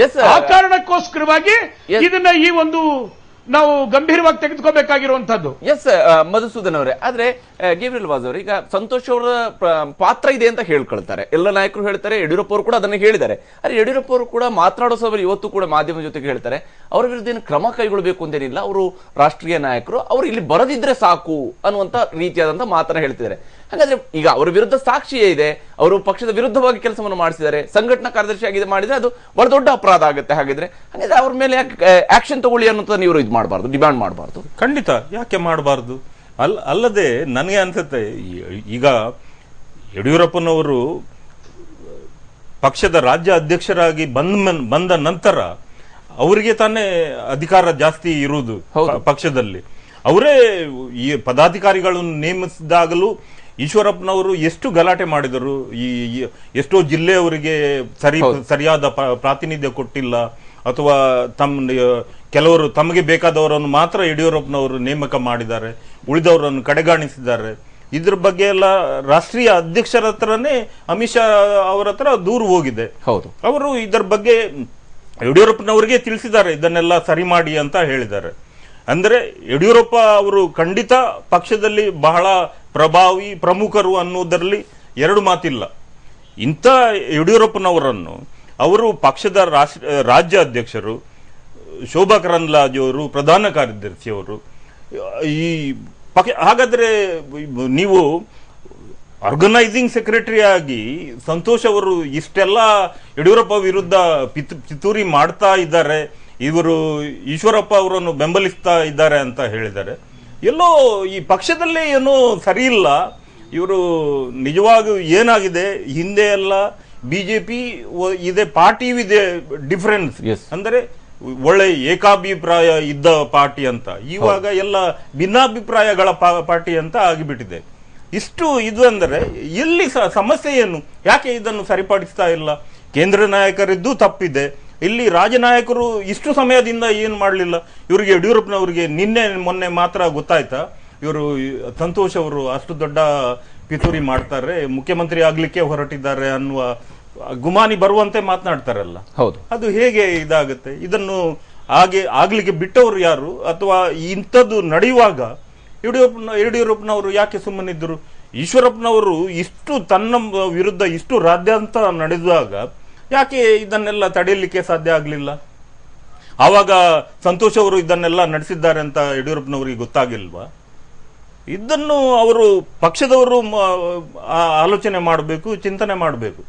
Yes, sir. ಆ ಕಾರಣಕ್ಕೋಸ್ಕರವಾಗಿ Yes. ಇದನ್ನ ಈ ಒಂದು ನಾವು ಗಂಭೀರವಾಗಿ ತೆಗೆದುಕೋಬೇಕಾಗಿರುವಂತದ್ದು. ಎಸ್ ಮಧುಸೂದನ್ ಅವರೇ, ಆದ್ರೆ ಗೇಬ್ರಿಯಲ್ ವಾಜ್ ಅವರು ಈಗ ಸಂತೋಷ್ ಅವರ ಪಾತ್ರ ಇದೆ ಅಂತ ಹೇಳ್ಕೊಳ್ತಾರೆ, ಎಲ್ಲ ನಾಯಕರು ಹೇಳ್ತಾರೆ, ಯಡಿಯೂರಪ್ಪ ಅವರು ಕೂಡ ಅದನ್ನ ಹೇಳಿದ್ದಾರೆ. ಆದ್ರೆ ಯಡಿಯೂರಪ್ಪ ಅವರು ಕೂಡ ಮಾತನಾಡೋ ಸಭೆಯಲ್ಲಿ ಇವತ್ತು ಕೂಡ ಮಾಧ್ಯಮ ಜೊತೆಗೆ ಹೇಳ್ತಾರೆ ಅವರ ವಿರುದ್ಧ ಏನು ಕ್ರಮ ಕೈಗೊಳ್ಳಬೇಕು ಅಂತೇನಿಲ್ಲ, ಅವರು ರಾಷ್ಟ್ರೀಯ ನಾಯಕರು, ಅವರು ಇಲ್ಲಿ ಬರದಿದ್ರೆ ಸಾಕು ಅನ್ನುವಂತ ರೀತಿಯಾದಂತ ಮಾತನ್ನ ಹೇಳ್ತಿದ್ದಾರೆ. ಹಾಗಾದ್ರೆ ಈಗ ಅವರ ವಿರುದ್ಧ ಸಾಕ್ಷಿಯೇ ಇದೆ, ಅವರು ಪಕ್ಷದ ವಿರುದ್ಧವಾಗಿ ಕೆಲಸವನ್ನು ಮಾಡಿಸಿದ್ದಾರೆ, ಸಂಘಟನಾ ಕಾರ್ಯದರ್ಶಿ ಆಗಿದೆ ಮಾಡಿದ್ರೆ ಅದು ಬಹಳ ದೊಡ್ಡ ಅಪರಾಧ ಆಗುತ್ತೆ. ಹಾಗಾದ್ರೆ ಅವ್ರ ಮೇಲೆ ಆಕ್ಷನ್ ತಗೊಳ್ಳಿ ಅನ್ನೋಂತ ನೀವು ಇದು ಮಾಡಬಾರ್ದು, ಡಿಮ್ಯಾಂಡ್ ಮಾಡಬಾರ್ದು. ಖಂಡಿತ ಯಾಕೆ ಮಾಡಬಾರ್ದು. ಅಲ್ಲದೆ ನನಗೆ ಅನ್ಸುತ್ತೆ ಈಗ ಯಡಿಯೂರಪ್ಪನವರು ಪಕ್ಷದ ರಾಜ್ಯ ಅಧ್ಯಕ್ಷರಾಗಿ ಬಂದ ನಂತರ ಅವರಿಗೆ ತಾನೇ ಅಧಿಕಾರ ಜಾಸ್ತಿ ಇರುವುದು ಪಕ್ಷದಲ್ಲಿ. ಅವರೇ ಈ ಪದಾಧಿಕಾರಿಗಳನ್ನು ನೇಮಿಸಿದಾಗಲೂ ಈಶ್ವರಪ್ಪನವರು ಎಷ್ಟು ಗಲಾಟೆ ಮಾಡಿದರು, ಎಷ್ಟೋ ಜಿಲ್ಲೆಯವರಿಗೆ ಸರಿಯಾದ ಪ್ರಾತಿನಿಧ್ಯ ಕೊಟ್ಟಿಲ್ಲ, ಅಥವಾ ಕೆಲವರು ತಮಗೆ ಬೇಕಾದವರನ್ನು ಮಾತ್ರ ಯಡಿಯೂರಪ್ಪನವರು ನೇಮಕ ಮಾಡಿದ್ದಾರೆ, ಉಳಿದವರನ್ನು ಕಡೆಗಾಣಿಸಿದ್ದಾರೆ. ಇದ್ರ ಬಗ್ಗೆ ಎಲ್ಲ ರಾಷ್ಟ್ರೀಯ ಅಧ್ಯಕ್ಷರ ಹತ್ರನೇ ಅಮಿತ್ ಶಾ ಅವರ ಹತ್ರ ದೂರು ಹೋಗಿದೆ. ಹೌದು, ಅವರು ಇದರ ಬಗ್ಗೆ ಯಡಿಯೂರಪ್ಪನವರಿಗೆ ತಿಳಿಸಿದ್ದಾರೆ, ಇದನ್ನೆಲ್ಲ ಸರಿ ಮಾಡಿ ಅಂತ ಹೇಳಿದ್ದಾರೆ. ಅಂದ್ರೆ ಯಡಿಯೂರಪ್ಪ ಅವರು ಖಂಡಿತ ಪಕ್ಷದಲ್ಲಿ ಬಹಳ ಪ್ರಭಾವಿ ಪ್ರಮುಖರು ಅನ್ನೋದರಲ್ಲಿ ಎರಡು ಮಾತಿಲ್ಲ. ಇಂಥ ಯಡಿಯೂರಪ್ಪನವರನ್ನು ಅವರು ಪಕ್ಷದ ರಾಜ್ಯ ಅಧ್ಯಕ್ಷರು, ಶೋಭಾ ಕರಂದ್ಲಾಜೆ ಅವರು ಪ್ರಧಾನ ಕಾರ್ಯದರ್ಶಿಯವರು, ಈ ಹಾಗಾದ್ರೆ ನೀವು ಆರ್ಗನೈಸಿಂಗ್ ಸೆಕ್ರೆಟರಿ ಆಗಿ ಸಂತೋಷ್ ಅವರು ಇಷ್ಟೆಲ್ಲ ಯಡಿಯೂರಪ್ಪ ವಿರುದ್ಧ ಪಿತೂರಿ ಮಾಡ್ತಾ ಇದ್ದಾರೆ, ಇವರು ಈಶ್ವರಪ್ಪ ಅವರನ್ನು ಬೆಂಬಲಿಸ್ತಾ ಇದ್ದಾರೆ ಅಂತ ಹೇಳಿದ್ದಾರೆ. ಎಲ್ಲೋ ಈ ಪಕ್ಷದಲ್ಲೇ ಏನೋ ಸರಿ ಇಲ್ಲ. ಇವರು ನಿಜವಾಗಿಯೂ ಏನಾಗಿದೆ, ಹಿಂದೆ ಎಲ್ಲ ಬಿಜೆಪಿ ಇದೆ, ಪಾರ್ಟಿ ಇದೆ ಡಿಫರೆನ್ಸ್. ಅಂದ್ರೆ ಒಳ್ಳೆ ಏಕಾಭಿಪ್ರಾಯ ಇದ್ದ ಪಾರ್ಟಿ ಅಂತ, ಇವಾಗ ಎಲ್ಲ ಭಿನ್ನಾಭಿಪ್ರಾಯಗಳ ಪಾರ್ಟಿ ಅಂತ ಆಗಿಬಿಟ್ಟಿದೆ. ಇಷ್ಟು ಇದು ಅಂದರೆ ಎಲ್ಲಿ ಸಮಸ್ಯೆ ಏನು, ಯಾಕೆ ಇದನ್ನು ಸರಿಪಡಿಸ್ತಾ ಇಲ್ಲ? ಕೇಂದ್ರ ನಾಯಕರಿದ್ದು ತಪ್ಪಿದೆ, ಇಲ್ಲಿ ರಾಜನಾಯಕರು ಇಷ್ಟು ಸಮಯದಿಂದ ಏನು ಮಾಡಲಿಲ್ಲ. ಇವರಿಗೆ ಯಡಿಯೂರಪ್ಪನವರಿಗೆ ಮೊನ್ನೆ ಮಾತ್ರ ಗೊತ್ತಾಯ್ತಾ ಇವರು ಸಂತೋಷ್ ಅವರು ಅಷ್ಟು ದೊಡ್ಡ ಪಿತೂರಿ ಮಾಡ್ತಾರೆ, ಮುಖ್ಯಮಂತ್ರಿ ಆಗ್ಲಿಕ್ಕೆ ಹೊರಟಿದ್ದಾರೆ ಅನ್ನುವ ಗುಮಾನಿ ಬರುವಂತೆ ಮಾತನಾಡ್ತಾರಲ್ಲ. ಹೌದು, ಅದು ಹೇಗೆ ಇದಾಗುತ್ತೆ? ಇದನ್ನು ಆಗ್ಲಿಕ್ಕೆ ಬಿಟ್ಟವರು ಯಾರು? ಅಥವಾ ಇಂಥದ್ದು ನಡೆಯುವಾಗ ಯಡಿಯೂರಪ್ಪನವರು ಯಾಕೆ ಸುಮ್ಮನಿದ್ರು? ಈಶ್ವರಪ್ಪನವರು ಇಷ್ಟು ತನ್ನ ವಿರುದ್ಧ ಇಷ್ಟು ರಾಜ್ಯಾಂತ ನಡೆದಾಗ ಯಾಕೆ ಇದನ್ನೆಲ್ಲ ತಡೆಯಲಿಕ್ಕೆ ಸಾಧ್ಯ ಆಗ್ಲಿಲ್ಲ? ಆವಾಗ ಸಂತೋಷ್ ಅವರು ಇದನ್ನೆಲ್ಲ ನಡೆಸಿದ್ದಾರೆ ಅಂತ ಯಡಿಯೂರಪ್ಪನವರಿಗೆ ಗೊತ್ತಾಗಿಲ್ವಾ? ಇದನ್ನು ಅವರು ಪಕ್ಷದವರು ಆಲೋಚನೆ ಮಾಡಬೇಕು, ಚಿಂತನೆ ಮಾಡಬೇಕು.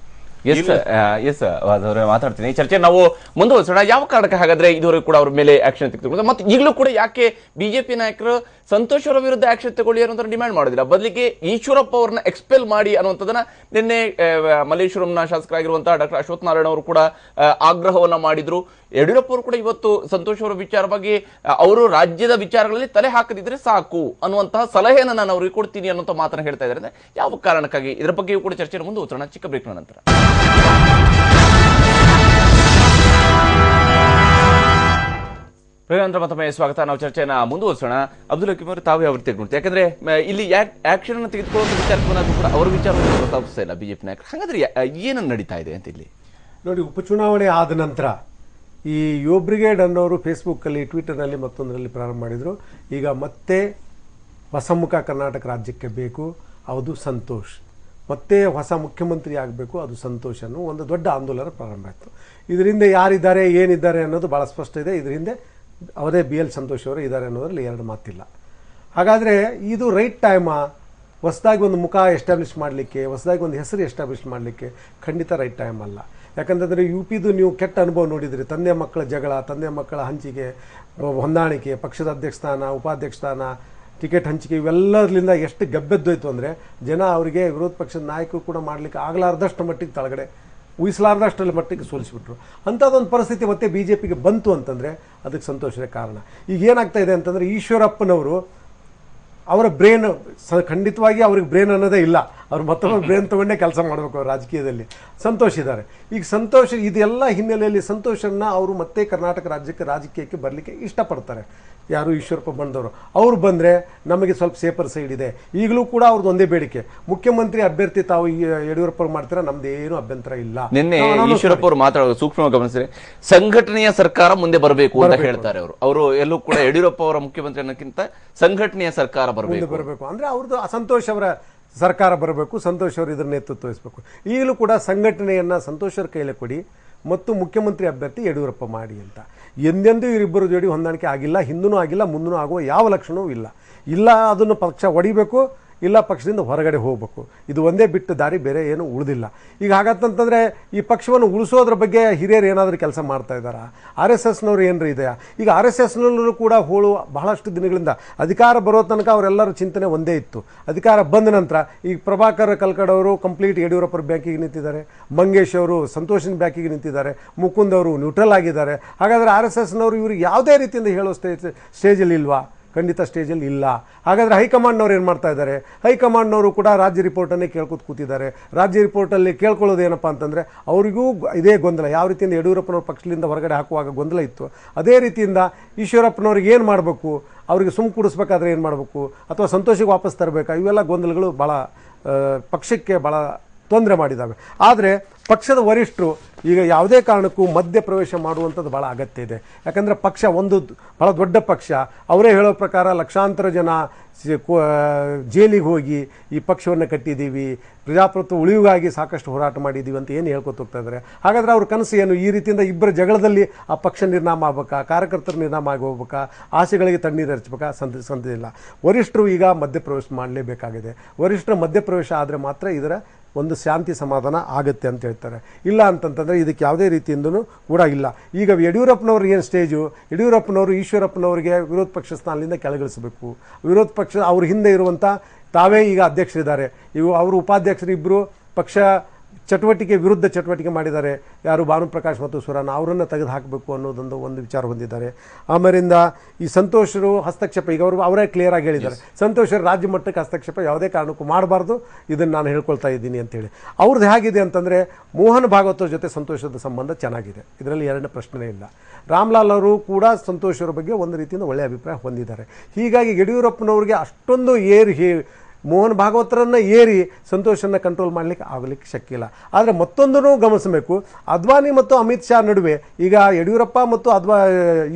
ಮಾತಾಡ್ತೀನಿ. ಈ ಚರ್ಚೆ ನಾವು ಮುಂದುವರಿಸೋಣ. ಯಾವ ಕಾರಣಕ್ಕೆ ಹಾಗಾದ್ರೆ ಇದುವರೆಗೂ ಕೂಡ ಅವ್ರ ಮೇಲೆ ಆಕ್ಷನ್ ತೆಗೆದುಕೊಳ್ಳೋದು, ಮತ್ತೆ ಈಗಲೂ ಕೂಡ ಯಾಕೆ ಬಿಜೆಪಿ ನಾಯಕರು ಸಂತೋಷ್ ಅವರ ವಿರುದ್ಧ ಆಕ್ಷನ್ ತಗೊಳ್ಳಿ ಅನ್ನೋದನ್ನ ಡಿಮ್ಯಾಂಡ್ ಮಾಡೋದಿಲ್ಲ, ಬದಲಿಗೆ ಈಶ್ವರಪ್ಪ ಅವ್ರನ್ನ ಎಕ್ಸ್ಪೆಲ್ ಮಾಡಿ ಅನ್ನುವಂಥದ್ದನ್ನ ನಿನ್ನೆ ಮಲ್ಲೇಶ್ವರಂನ ಶಾಸಕರಾಗಿರುವಂತಹ ಡಾಕ್ಟರ್ ಅಶ್ವಥ್ ನಾರಾಯಣ ಅವರು ಕೂಡ ಆಗ್ರಹವನ್ನ ಮಾಡಿದ್ರು. ಯಡಿಯೂರಪ್ಪ ಅವರು ಕೂಡ ಇವತ್ತು ಸಂತೋಷ್ ಅವರ ವಿಚಾರವಾಗಿ ಅವರು ರಾಜ್ಯದ ವಿಚಾರಗಳಲ್ಲಿ ತಲೆ ಹಾಕದಿದ್ರೆ ಸಾಕು ಅನ್ನುವಂತಹ ಸಲಹೆಯನ್ನು ನಾನು ಅವರಿಗೆ ಕೊಡ್ತೀನಿ ಅನ್ನುವಂಥ ಮಾತನ್ನ ಹೇಳ್ತಾ ಇದ್ದಾರೆ. ಯಾವ ಕಾರಣಕ್ಕಾಗಿ ಇದರ ಬಗ್ಗೆಯೂ ಕೂಡ ಚರ್ಚೆಯನ್ನು ಮುಂದುವರಿಸೋಣ ಚಿಕ್ಕ ಬ್ರೇಕ್ನ ನಂತರ. ಪ್ರಿಯಾಂತರ ಮತ್ತೊಮ್ಮೆ ಸ್ವಾಗತ. ನಾವು ಚರ್ಚೆಯನ್ನ ಮುಂದುವರಿಸೋಣ. ಅಬ್ದುಲ್ ಹಕೀಮ್ ಅವರು ತಾವು ಯಾವ ರೀತಿ ನೋಡ್ತೀವಿ? ಯಾಕಂದ್ರೆ ಇಲ್ಲಿ ಆಕ್ಷನ್ ಅನ್ನು ತೆಗೆದುಕೊಳ್ಳುವಂತ ವಿಚಾರಕ್ಕೂ ಕೂಡ ಅವರ ವಿಚಾರವನ್ನು ಗೊತ್ತಾಗ್ತಾ ಇಲ್ಲ ಬಿಜೆಪಿ ನಾಯಕರು. ಹಾಗಾದ್ರೆ ಏನನ್ನು ನಡೀತಾ ಇದೆ ಅಂತ ಇಲ್ಲಿ ನೋಡಿ. ಉಪಚುನಾವಣೆ ಆದ ನಂತರ ಈ ಯುವ ಬ್ರಿಗೇಡ್ ಅನ್ನೋರು ಫೇಸ್ಬುಕ್ಕಲ್ಲಿ, ಟ್ವಿಟರ್ನಲ್ಲಿ ಮತ್ತೊಂದರಲ್ಲಿ ಪ್ರಾರಂಭ ಮಾಡಿದರು. ಈಗ ಮತ್ತೆ ಹೊಸ ಮುಖ ಕರ್ನಾಟಕ ರಾಜ್ಯಕ್ಕೆ ಬೇಕು, ಅದು ಸಂತೋಷ್. ಮತ್ತೆ ಹೊಸ ಮುಖ್ಯಮಂತ್ರಿ ಆಗಬೇಕು, ಅದು ಸಂತೋಷ್ ಅನ್ನೋ ಒಂದು ದೊಡ್ಡ ಆಂದೋಲನ ಪ್ರಾರಂಭ ಆಯಿತು. ಇದರಿಂದ ಯಾರಿದ್ದಾರೆ ಏನಿದ್ದಾರೆ ಅನ್ನೋದು ಭಾಳ ಸ್ಪಷ್ಟ ಇದೆ. ಇದರಿಂದ ಅವರೇ BL ಸಂತೋಷ್ ಅವರು ಇದ್ದಾರೆ ಅನ್ನೋದ್ರಲ್ಲಿ ಎರಡು ಮಾತಿಲ್ಲ. ಹಾಗಾದರೆ ಇದು ರೈಟ್ ಟೈಮಾ? ಹೊಸದಾಗಿ ಒಂದು ಮುಖ ಎಸ್ಟಾಬ್ಲಿಷ್ ಮಾಡಲಿಕ್ಕೆ, ಹೊಸದಾಗಿ ಒಂದು ಹೆಸರು ಎಸ್ಟಾಬ್ಲಿಷ್ ಮಾಡಲಿಕ್ಕೆ ಖಂಡಿತ ರೈಟ್ ಟೈಮ್ ಅಲ್ಲ. ಯಾಕಂತಂದರೆ UPದು ನೀವು ಕೆಟ್ಟ ಅನುಭವ ನೋಡಿದ್ರಿ. ತಂದೆ ಮಕ್ಕಳ ಜಗಳ, ತಂದೆ ಮಕ್ಕಳ ಹಂಚಿಕೆ, ಹೊಂದಾಣಿಕೆ, ಪಕ್ಷದ ಅಧ್ಯಕ್ಷ ಸ್ಥಾನ, ಉಪಾಧ್ಯಕ್ಷ ಸ್ಥಾನ, ಟಿಕೆಟ್ ಹಂಚಿಕೆ, ಇವೆಲ್ಲದರಿಂದ ಎಷ್ಟು ಗಬ್ಬೆದ್ದೋಯ್ತು ಅಂದರೆ ಜನ ಅವರಿಗೆ ವಿರೋಧ ಪಕ್ಷದ ನಾಯಕರು ಕೂಡ ಮಾಡಲಿಕ್ಕೆ ಆಗಲಾರ್ದಷ್ಟು ಮಟ್ಟಿಗೆ ತಳಗಡೆ ಊಹಿಸಲಾರ್ದಷ್ಟರಲ್ಲಿ ಮಟ್ಟಿಗೆ ಸೋಲಿಸಿಬಿಟ್ರು. ಅಂಥದ್ದೊಂದು ಪರಿಸ್ಥಿತಿ ಮತ್ತೆ BJPಗೆ ಬಂತು ಅಂತಂದರೆ ಅದಕ್ಕೆ ಸಂತೋಷವೇ ಕಾರಣ. ಈಗ ಏನಾಗ್ತಾ ಇದೆ ಅಂತಂದರೆ ಈಶ್ವರಪ್ಪನವರು ಅವರ ಬ್ರೇನ್ ಖಂಡಿತವಾಗಿ ಅವ್ರಿಗೆ ಬ್ರೇನ್ ಅನ್ನೋದೇ ಇಲ್ಲ. ಅವ್ರು ಮತ್ತೊಮ್ಮೆ ಬ್ರೇನ್ ತೊಗೊಂಡೇ ಕೆಲಸ ಮಾಡಬೇಕು ಅವ್ರ ರಾಜಕೀಯದಲ್ಲಿ. ಸಂತೋಷ್ ಇದ್ದಾರೆ. ಈಗ ಸಂತೋಷ್ ಇದೆಲ್ಲ ಹಿನ್ನೆಲೆಯಲ್ಲಿ ಸಂತೋಷನ್ನು ಅವರು ಮತ್ತೆ ಕರ್ನಾಟಕ ರಾಜ್ಯಕ್ಕೆ ರಾಜಕೀಯಕ್ಕೆ ಬರಲಿಕ್ಕೆ ಇಷ್ಟಪಡ್ತಾರೆ. ಯಾರು ಈಶ್ವರಪ್ಪ ಬಂದವರು, ಅವ್ರು ಬಂದರೆ ನಮಗೆ ಸ್ವಲ್ಪ ಸೇಫರ್ ಸೈಡ್ ಇದೆ. ಈಗಲೂ ಕೂಡ ಅವ್ರದ್ದು ಒಂದೇ ಬೇಡಿಕೆ, ಮುಖ್ಯಮಂತ್ರಿ ಅಭ್ಯರ್ಥಿ ತಾವು ಯಡಿಯೂರಪ್ಪ ಮಾಡ್ತಾರೆ, ನಮ್ದೇನು ಅಭ್ಯಂತರ ಇಲ್ಲ. ನಿನ್ನೆ ಈಶ್ವರಪ್ಪ ಅವರು ಮಾತಾಡೋದು ಸೂಕ್ಷ್ಮವಾಗಿ ಗಮನಿಸಿದ್ರೆ ಸಂಘಟನೆಯ ಸರ್ಕಾರ ಮುಂದೆ ಬರಬೇಕು ಅಂತ ಹೇಳ್ತಾರೆ. ಅವರು ಎಲ್ಲೂ ಕೂಡ ಯಡಿಯೂರಪ್ಪ ಅವರ ಮುಖ್ಯಮಂತ್ರಿ ಅನ್ನೋಕ್ಕಿಂತ ಸಂಘಟನೆಯ ಸರ್ಕಾರ ಬರಬೇಕು ಅಂದ್ರೆ ಅವ್ರದ್ದು ಸಂತೋಷ್ ಅವರ ಸರ್ಕಾರ ಬರಬೇಕು, ಸಂತೋಷ್ ಅವರು ಇದರ ನೇತೃತ್ವ ವಹಿಸಬೇಕು. ಈಗಲೂ ಕೂಡ ಸಂಘಟನೆಯನ್ನ ಸಂತೋಷ್ ಅವರ ಕೈಲಿ ಕೊಡಿ ಮತ್ತು ಮುಖ್ಯಮಂತ್ರಿ ಅಭ್ಯರ್ಥಿ ಯಡಿಯೂರಪ್ಪ ಮಾಡಿ ಅಂತ. ಎಂದೆಂದೂ ಇವರಿಬ್ಬರು ಜೋಡಿ ಹೊಂದಾಣಿಕೆ ಆಗಿಲ್ಲ, ಹಿಂದೂ ಆಗಿಲ್ಲ, ಮುಂದೂ ಆಗುವ ಯಾವ ಲಕ್ಷಣವೂ ಇಲ್ಲ. ಅದನ್ನು ಪಕ್ಷ ಹೊಡಿಬೇಕು, ಇಲ್ಲ ಪಕ್ಷದಿಂದ ಹೊರಗಡೆ ಹೋಗಬೇಕು. ಇದು ಒಂದೇ ಬಿಟ್ಟು ದಾರಿ, ಬೇರೆ ಏನು ಉಳಿದಿಲ್ಲ. ಈಗ ಹಾಗಂತಂದ್ರೆ ಈ ಪಕ್ಷವನ್ನು ಉಳಿಸೋದ್ರ ಬಗ್ಗೆ ಹಿರಿಯರು ಏನಾದರೂ ಕೆಲಸ ಮಾಡ್ತಾ ಇದ್ದಾರಾ? RSSನವ್ರು ಏನ್ರಿ ಇದೆಯಾ? ಈಗ RSSನಲ್ಲೂ ಕೂಡ ಹೋಳು ಬಹಳಷ್ಟು ದಿನಗಳಿಂದ ಅಧಿಕಾರ ಬರೋ ತನಕ ಅವರೆಲ್ಲರ ಚಿಂತನೆ ಒಂದೇ ಇತ್ತು. ಅಧಿಕಾರ ಬಂದ ನಂತರ ಈಗ ಪ್ರಭಾಕರ್ ಕಲ್ಕಡವರು ಕಂಪ್ಲೀಟ್ ಯಡಿಯೂರಪ್ಪರ ಬ್ಯಾಕಿಗೆ ನಿಂತಿದ್ದಾರೆ, ಮಂಗೇಶ್ ಅವರು ಸಂತೋಷಿನ ಬ್ಯಾಕಿಗೆ ನಿಂತಿದ್ದಾರೆ, ಮುಕುಂದ್ ಅವರು ನ್ಯೂಟ್ರಲ್ ಆಗಿದ್ದಾರೆ. ಹಾಗಾದರೆ RSSನವರು ಇವ್ರಿಗೆ ಯಾವುದೇ ರೀತಿಯಿಂದ ಹೇಳೋ ಸ್ಟೇಜಲ್ಲಿ ಇಲ್ವಾ? ಖಂಡಿತ ಸ್ಟೇಜಲ್ಲಿ ಇಲ್ಲ. ಹಾಗಾದರೆ ಹೈಕಮಾಂಡ್ನವ್ರು ಏನು ಮಾಡ್ತಾ ಇದ್ದಾರೆ? ಹೈಕಮಾಂಡ್ನವರು ಕೂಡ ರಾಜ್ಯ ರಿಪೋರ್ಟನ್ನೇ ಕೂತಿದ್ದಾರೆ. ರಾಜ್ಯ ರಿಪೋರ್ಟಲ್ಲಿ ಕೇಳ್ಕೊಳ್ಳೋದು ಏನಪ್ಪ ಅಂತಂದರೆ ಅವರಿಗೂ ಇದೇ ಗೊಂದಲ. ಯಾವ ರೀತಿಯಿಂದ ಯಡಿಯೂರಪ್ಪನವ್ರ ಪಕ್ಷದಿಂದ ಹೊರಗಡೆ ಹಾಕುವಾಗ ಗೊಂದಲ ಇತ್ತು, ಅದೇ ರೀತಿಯಿಂದ ಈಶ್ವರಪ್ಪನವ್ರಿಗೆ ಏನು ಮಾಡಬೇಕು, ಅವರಿಗೆ ಸುಮ್ ಕೂಡಿಸ್ಬೇಕಾದ್ರೆ ಏನು ಮಾಡಬೇಕು, ಅಥವಾ ಸಂತೋಷಕ್ಕೆ ವಾಪಸ್ ತರಬೇಕಾ, ಇವೆಲ್ಲ ಗೊಂದಲಗಳು ಭಾಳ ಪಕ್ಷಕ್ಕೆ ಭಾಳ ತೊಂದರೆ ಮಾಡಿದ್ದಾವೆ. ಆದರೆ ಪಕ್ಷದ ವರಿಷ್ಠರು ಈಗ ಯಾವುದೇ ಕಾರಣಕ್ಕೂ ಮಧ್ಯ ಪ್ರವೇಶ ಮಾಡುವಂಥದ್ದು ಭಾಳ ಅಗತ್ಯ ಇದೆ. ಯಾಕಂದರೆ ಪಕ್ಷ ಒಂದು ಭಾಳ ದೊಡ್ಡ ಪಕ್ಷ. ಅವರೇ ಹೇಳೋ ಪ್ರಕಾರ ಲಕ್ಷಾಂತರ ಜನ ಜೈಲಿಗೆ ಹೋಗಿ ಈ ಪಕ್ಷವನ್ನು ಕಟ್ಟಿದ್ದೀವಿ, ಪ್ರಜಾಪ್ರಭುತ್ವ ಉಳಿವಿಗಾಗಿ ಸಾಕಷ್ಟು ಹೋರಾಟ ಮಾಡಿದ್ದೀವಿ ಅಂತ ಏನು ಹೇಳ್ಕೊತ ಹೋಗ್ತಾ ಇದ್ದಾರೆ. ಹಾಗಾದರೆ ಅವ್ರ ಕನಸು ಏನು? ಈ ರೀತಿಯಿಂದ ಇಬ್ಬರ ಜಗಳದಲ್ಲಿ ಆ ಪಕ್ಷ ನಿರ್ನಾಮ ಆಗ್ಬೇಕಾ, ಕಾರ್ಯಕರ್ತರ ನಿರ್ನಾಮ ಆಗಿ ಹೋಗ್ಬೇಕಾ, ಆಸೆಗಳಿಗೆ ತಣ್ಣೀರು ಹಚ್ಚಬೇಕಾ? ಸಂದಿಲ್ಲ. ವರಿಷ್ಠರು ಈಗ ಮಧ್ಯಪ್ರವೇಶ ಮಾಡಲೇಬೇಕಾಗಿದೆ. ವರಿಷ್ಠರ ಮಧ್ಯಪ್ರವೇಶ ಆದರೆ ಮಾತ್ರ ಇದರ ಒಂದು ಶಾಂತಿ ಸಮಾಧಾನ ಆಗುತ್ತೆ ಅಂತ ಹೇಳ್ತಾರೆ. ಇಲ್ಲ ಅಂತಂತಂದರೆ ಇದಕ್ಕೆ ಯಾವುದೇ ರೀತಿಯಿಂದನೂ ಕೂಡ ಇಲ್ಲ. ಈಗ ಯಡಿಯೂರಪ್ಪನವ್ರಿಗೆ ಏನು ಸ್ಟೇಜು? ಯಡಿಯೂರಪ್ಪನವರು ಈಶ್ವರಪ್ಪನವರಿಗೆ ವಿರೋಧ ಪಕ್ಷ ಸ್ಥಾನದಿಂದ ಕೆಳಗಿಳಿಸಬೇಕು. ವಿರೋಧ ಪಕ್ಷ ಅವ್ರ ಹಿಂದೆ ಇರುವಂಥ ತಾವೇ ಈಗ ಅಧ್ಯಕ್ಷರಿದ್ದಾರೆ, ಇವು ಅವರು ಉಪಾಧ್ಯಕ್ಷರು ಇಬ್ಬರು ಪಕ್ಷ ಚಟುವಟಿಕೆ ವಿರುದ್ಧ ಚಟುವಟಿಕೆ ಮಾಡಿದ್ದಾರೆ. ಯಾರು ಭಾನುಪ್ರಕಾಶ್ ಮತ್ತು ಸುರಾನ, ಅವರನ್ನು ತೆಗೆದು ಹಾಕಬೇಕು ಅನ್ನೋದೊಂದು ಒಂದು ವಿಚಾರ ಹೊಂದಿದ್ದಾರೆ. ಆಮೇಲಿಂದ ಈ ಸಂತೋಷರು ಹಸ್ತಕ್ಷೇಪ, ಈಗ ಅವರೇ ಕ್ಲಿಯರ್ ಆಗಿ ಹೇಳಿದ್ದಾರೆ, ಸಂತೋಷರು ರಾಜ್ಯ ಮಟ್ಟಕ್ಕೆ ಹಸ್ತಕ್ಷೇಪ ಯಾವುದೇ ಕಾರಣಕ್ಕೂ ಮಾಡಬಾರ್ದು, ಇದನ್ನು ನಾನು ಹೇಳ್ಕೊಳ್ತಾ ಇದ್ದೀನಿ ಅಂತೇಳಿ. ಅವ್ರದ್ದು ಹೇಗಿದೆ ಅಂತಂದರೆ ಮೋಹನ್ ಭಾಗವತರ ಜೊತೆ ಸಂತೋಷದ ಸಂಬಂಧ ಚೆನ್ನಾಗಿದೆ, ಇದರಲ್ಲಿ ಎರಡನೇ ಪ್ರಶ್ನೆ ಇಲ್ಲ. ರಾಮ್ಲಾಲ್ ಅವರು ಕೂಡ ಸಂತೋಷರ ಬಗ್ಗೆ ಒಂದು ರೀತಿಯಿಂದ ಒಳ್ಳೆಯ ಅಭಿಪ್ರಾಯ ಹೊಂದಿದ್ದಾರೆ. ಹೀಗಾಗಿ ಯಡಿಯೂರಪ್ಪನವ್ರಿಗೆ ಅಷ್ಟೊಂದು ಮೋಹನ್ ಭಾಗವತರನ್ನು ಏರಿ ಸಂತೋಷನ್ನು ಕಂಟ್ರೋಲ್ ಆಗಲಿಕ್ಕೆ ಶಕ್ಯ ಇಲ್ಲ. ಆದರೆ ಮತ್ತೊಂದನ್ನು ಗಮನಿಸಬೇಕು, ಅದ್ವಾನಿ ಮತ್ತು ಅಮಿತ್ ಶಾ ನಡುವೆ ಈಗ ಯಡಿಯೂರಪ್ಪ ಮತ್ತು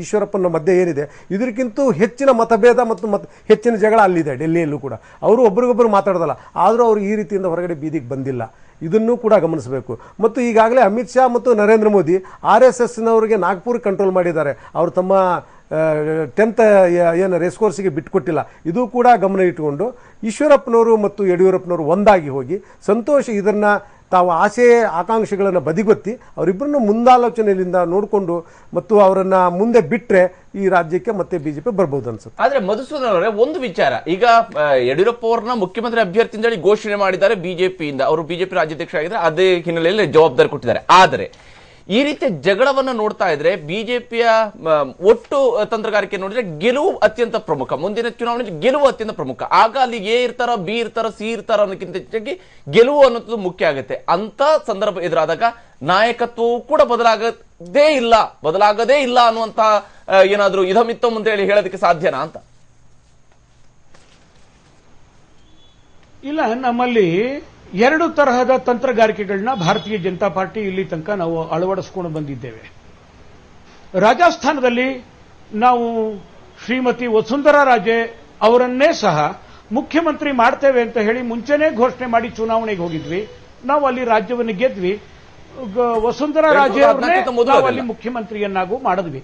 ಈಶ್ವರಪ್ಪನ ಮಧ್ಯೆ ಏನಿದೆ, ಇದಕ್ಕಿಂತ ಹೆಚ್ಚಿನ ಮತಭೇದ ಮತ್ತು ಹೆಚ್ಚಿನ ಜಗಳ ಅಲ್ಲಿದೆ ಡೆಲ್ಲಿಯಲ್ಲೂ ಕೂಡ. ಅವರು ಒಬ್ರಿಗೊಬ್ಬರು ಮಾತಾಡೋದಲ್ಲ, ಆದರೂ ಅವರು ಈ ರೀತಿಯಿಂದ ಹೊರಗಡೆ ಬೀದಿಗೆ ಬಂದಿಲ್ಲ. ಇದನ್ನು ಕೂಡ ಗಮನಿಸಬೇಕು. ಮತ್ತು ಈಗಾಗಲೇ ಅಮಿತ್ ಶಾ ಮತ್ತು ನರೇಂದ್ರ ಮೋದಿ RSSನವರಿಗೆ ನಾಗ್ಪುರ್ ಕಂಟ್ರೋಲ್ ಮಾಡಿದ್ದಾರೆ. ಅವರು ತಮ್ಮ 10th ಏನು ರೇಸ್ಕೋರ್ಸಿಗೆ ಬಿಟ್ಟುಕೊಟ್ಟಿಲ್ಲ. ಇದು ಕೂಡ ಗಮನ ಇಟ್ಟುಕೊಂಡು ಈಶ್ವರಪ್ಪನವರು ಮತ್ತು ಯಡಿಯೂರಪ್ಪನವರು ಒಂದಾಗಿ ಹೋಗಿ ಸಂತೋಷ್ ಇದನ್ನು ತಾವು ಆಸೆ ಆಕಾಂಕ್ಷೆಗಳನ್ನು ಬದಿಗೊತ್ತಿ ಅವರಿಬ್ಬರನ್ನು ಮುಂದಾಲೋಚನೆಯಿಂದ ನೋಡಿಕೊಂಡು ಮತ್ತು ಅವರನ್ನು ಮುಂದೆ ಬಿಟ್ಟರೆ ಈ ರಾಜ್ಯಕ್ಕೆ ಮತ್ತೆ ಬಿಜೆಪಿ ಬರ್ಬೋದು ಅನ್ಸುತ್ತೆ. ಆದ್ರೆ ಮಧುಸೂದನ್ ಅವರೇ, ಒಂದು ವಿಚಾರ, ಈಗ ಯಡಿಯೂರಪ್ಪ ಅವರನ್ನ ಮುಖ್ಯಮಂತ್ರಿ ಅಭ್ಯರ್ಥಿ ಅಂತ ಹೇಳಿ ಘೋಷಣೆ ಮಾಡಿದ್ದಾರೆ ಬಿಜೆಪಿಯಿಂದ. ಅವರು ಬಿಜೆಪಿ ರಾಜ್ಯಾಧ್ಯಕ್ಷ ಆಗಿದ್ದಾರೆ, ಅದೇ ಹಿನ್ನೆಲೆಯಲ್ಲಿ ಜವಾಬ್ದಾರಿ ಕೊಟ್ಟಿದ್ದಾರೆ. ಆದರೆ ಈ ರೀತಿಯ ಜಗಳವನ್ನ ನೋಡ್ತಾ ಇದ್ರೆ ಬಿಜೆಪಿಯ ಒಟ್ಟು ತಂತ್ರಗಾರಿಕೆ ನೋಡಿದ್ರೆ ಗೆಲುವು ಅತ್ಯಂತ ಪ್ರಮುಖ. ಮುಂದಿನ ಚುನಾವಣೆಯಲ್ಲಿ ಗೆಲುವು ಅತ್ಯಂತ ಪ್ರಮುಖ. ಆಗ ಅಲ್ಲಿ ಎ ಇರ್ತಾರ, ಬಿ ಇರ್ತಾರ, ಸಿ ಇರ್ತಾರ ಅನ್ನೋಕ್ಕಿಂತ ಹೆಚ್ಚಾಗಿ ಗೆಲುವು ಅನ್ನೋದು ಮುಖ್ಯ ಆಗುತ್ತೆ. ಅಂತ ಸಂದರ್ಭ ಎದುರಾದಾಗ ನಾಯಕತ್ವವು ಕೂಡ ಬದಲಾಗದೇ ಇಲ್ಲ ಅನ್ನುವಂತ ಏನಾದ್ರೂ ಇದಮಿತ್ತಂ ಅಂತ ಹೇಳಿ ಹೇಳೋದಕ್ಕೆ ಸಾಧ್ಯನಾ ಅಂತ? ಇಲ್ಲ, ನಮ್ಮಲ್ಲಿ ಎರಡು ತರಹದ ತಂತ್ರಗಾರಿಕೆಗಳನ್ನ ಭಾರತೀಯ ಜನತಾ ಪಾರ್ಟಿ ಇಲ್ಲಿ ತನಕ ನಾವು ಅಳವಡಿಸಿಕೊಂಡು ಬಂದಿದ್ದೇವೆ. ರಾಜಸ್ಥಾನದಲ್ಲಿ ನಾವು ಶ್ರೀಮತಿ ವಸುಂಧರಾ ರಾಜೆ ಅವರನ್ನೇ ಸಹ ಮುಖ್ಯಮಂತ್ರಿ ಮಾಡ್ತೇವೆ ಅಂತ ಹೇಳಿ ಮುಂಚೆನೇ ಘೋಷಣೆ ಮಾಡಿ ಚುನಾವಣೆಗೆ ಹೋಗಿದ್ವಿ. ನಾವು ಅಲ್ಲಿ ರಾಜ್ಯವನ್ನು ಗೆದ್ವಿ. ವಸುಂಧರಾ ರಾಜೆ ಅವರನ್ನೇ ನಾವು ಅಲ್ಲಿ ಮುಖ್ಯಮಂತ್ರಿಯನ್ನಾಗೂ ಮಾಡಿದ್ವಿ.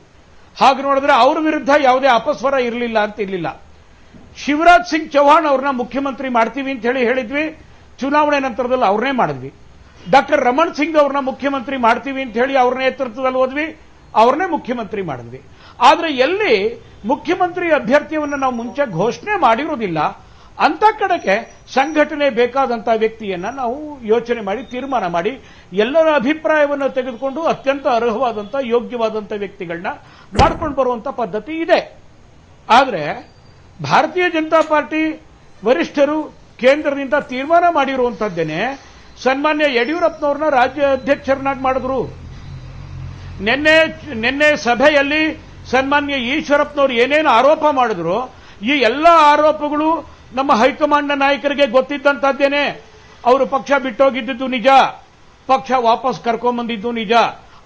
ಹಾಗೆ ನೋಡಿದ್ರೆ ಅವ್ರ ವಿರುದ್ಧ ಯಾವುದೇ ಅಪಸ್ವರ ಇರಲಿಲ್ಲ ಅಂತ ಇರಲಿಲ್ಲ. ಶಿವರಾಜ್ ಸಿಂಗ್ ಚೌಹಾಣ್ ಅವ್ರನ್ನ ಮುಖ್ಯಮಂತ್ರಿ ಮಾಡ್ತೀವಿ ಅಂತ ಹೇಳಿದ್ವಿ. ಚುನಾವಣೆ ನಂತರದಲ್ಲಿ ಅವ್ರನ್ನೇ ಮಾಡಿದ್ವಿ. ಡಾಕ್ಟರ್ ರಮಣ್ ಸಿಂಗ್ ಅವ್ರನ್ನ ಮುಖ್ಯಮಂತ್ರಿ ಮಾಡ್ತೀವಿ ಅಂತ ಹೇಳಿ ಅವ್ರ ನೇತೃತ್ವದಲ್ಲಿ ಹೋದ್ವಿ, ಅವ್ರನ್ನೇ ಮುಖ್ಯಮಂತ್ರಿ ಮಾಡಿದ್ವಿ. ಆದ್ರೆ ಎಲ್ಲಿ ಮುಖ್ಯಮಂತ್ರಿ ಅಭ್ಯರ್ಥಿಯನ್ನು ನಾವು ಮುಂಚೆ ಘೋಷಣೆ ಮಾಡಿರೋದಿಲ್ಲ ಅಂತ ಕಡೆಗೆ ಸಂಘಟನೆ ಬೇಕಾದಂತ ವ್ಯಕ್ತಿಯನ್ನ ನಾವು ಯೋಚನೆ ಮಾಡಿ ತೀರ್ಮಾನ ಮಾಡಿ ಎಲ್ಲರ ಅಭಿಪ್ರಾಯವನ್ನು ತೆಗೆದುಕೊಂಡು ಅತ್ಯಂತ ಅರ್ಹವಾದಂತ ಯೋಗ್ಯವಾದಂತ ವ್ಯಕ್ತಿಗಳನ್ನ ಮಾಡ್ಕೊಂಡು ಬರುವಂತ ಪದ್ಧತಿ ಇದೆ. ಆದ್ರೆ ಭಾರತೀಯ ಜನತಾ ಪಾರ್ಟಿ ವರಿಷ್ಠರು ಕೇಂದ್ರದಿಂದ ತೀರ್ಮಾನ ಮಾಡಿರುವಂತದ್ದೇನೆ ಸನ್ಮಾನ್ಯ ಯಡಿಯೂರಪ್ಪನವ್ರನ್ನ ರಾಜ್ಯ ಅಧ್ಯಕ್ಷರನ್ನಾಗಿ ಮಾಡಿದ್ರು. ನಿನ್ನೆ ಸಭೆಯಲ್ಲಿ ಸನ್ಮಾನ್ಯ ಈಶ್ವರಪ್ಪನವರು ಏನೇನು ಆರೋಪ ಮಾಡಿದ್ರು ಈ ಎಲ್ಲ ಆರೋಪಗಳು ನಮ್ಮ ಹೈಕಮಾಂಡ್ನ ನಾಯಕರಿಗೆ ಗೊತ್ತಿದ್ದಂತದ್ದೇನೆ. ಅವರು ಪಕ್ಷ ಬಿಟ್ಟೋಗಿದ್ದು ನಿಜ, ಪಕ್ಷ ವಾಪಸ್ ಕರ್ಕೊಂಡ್ಬಂದಿದ್ದು ನಿಜ.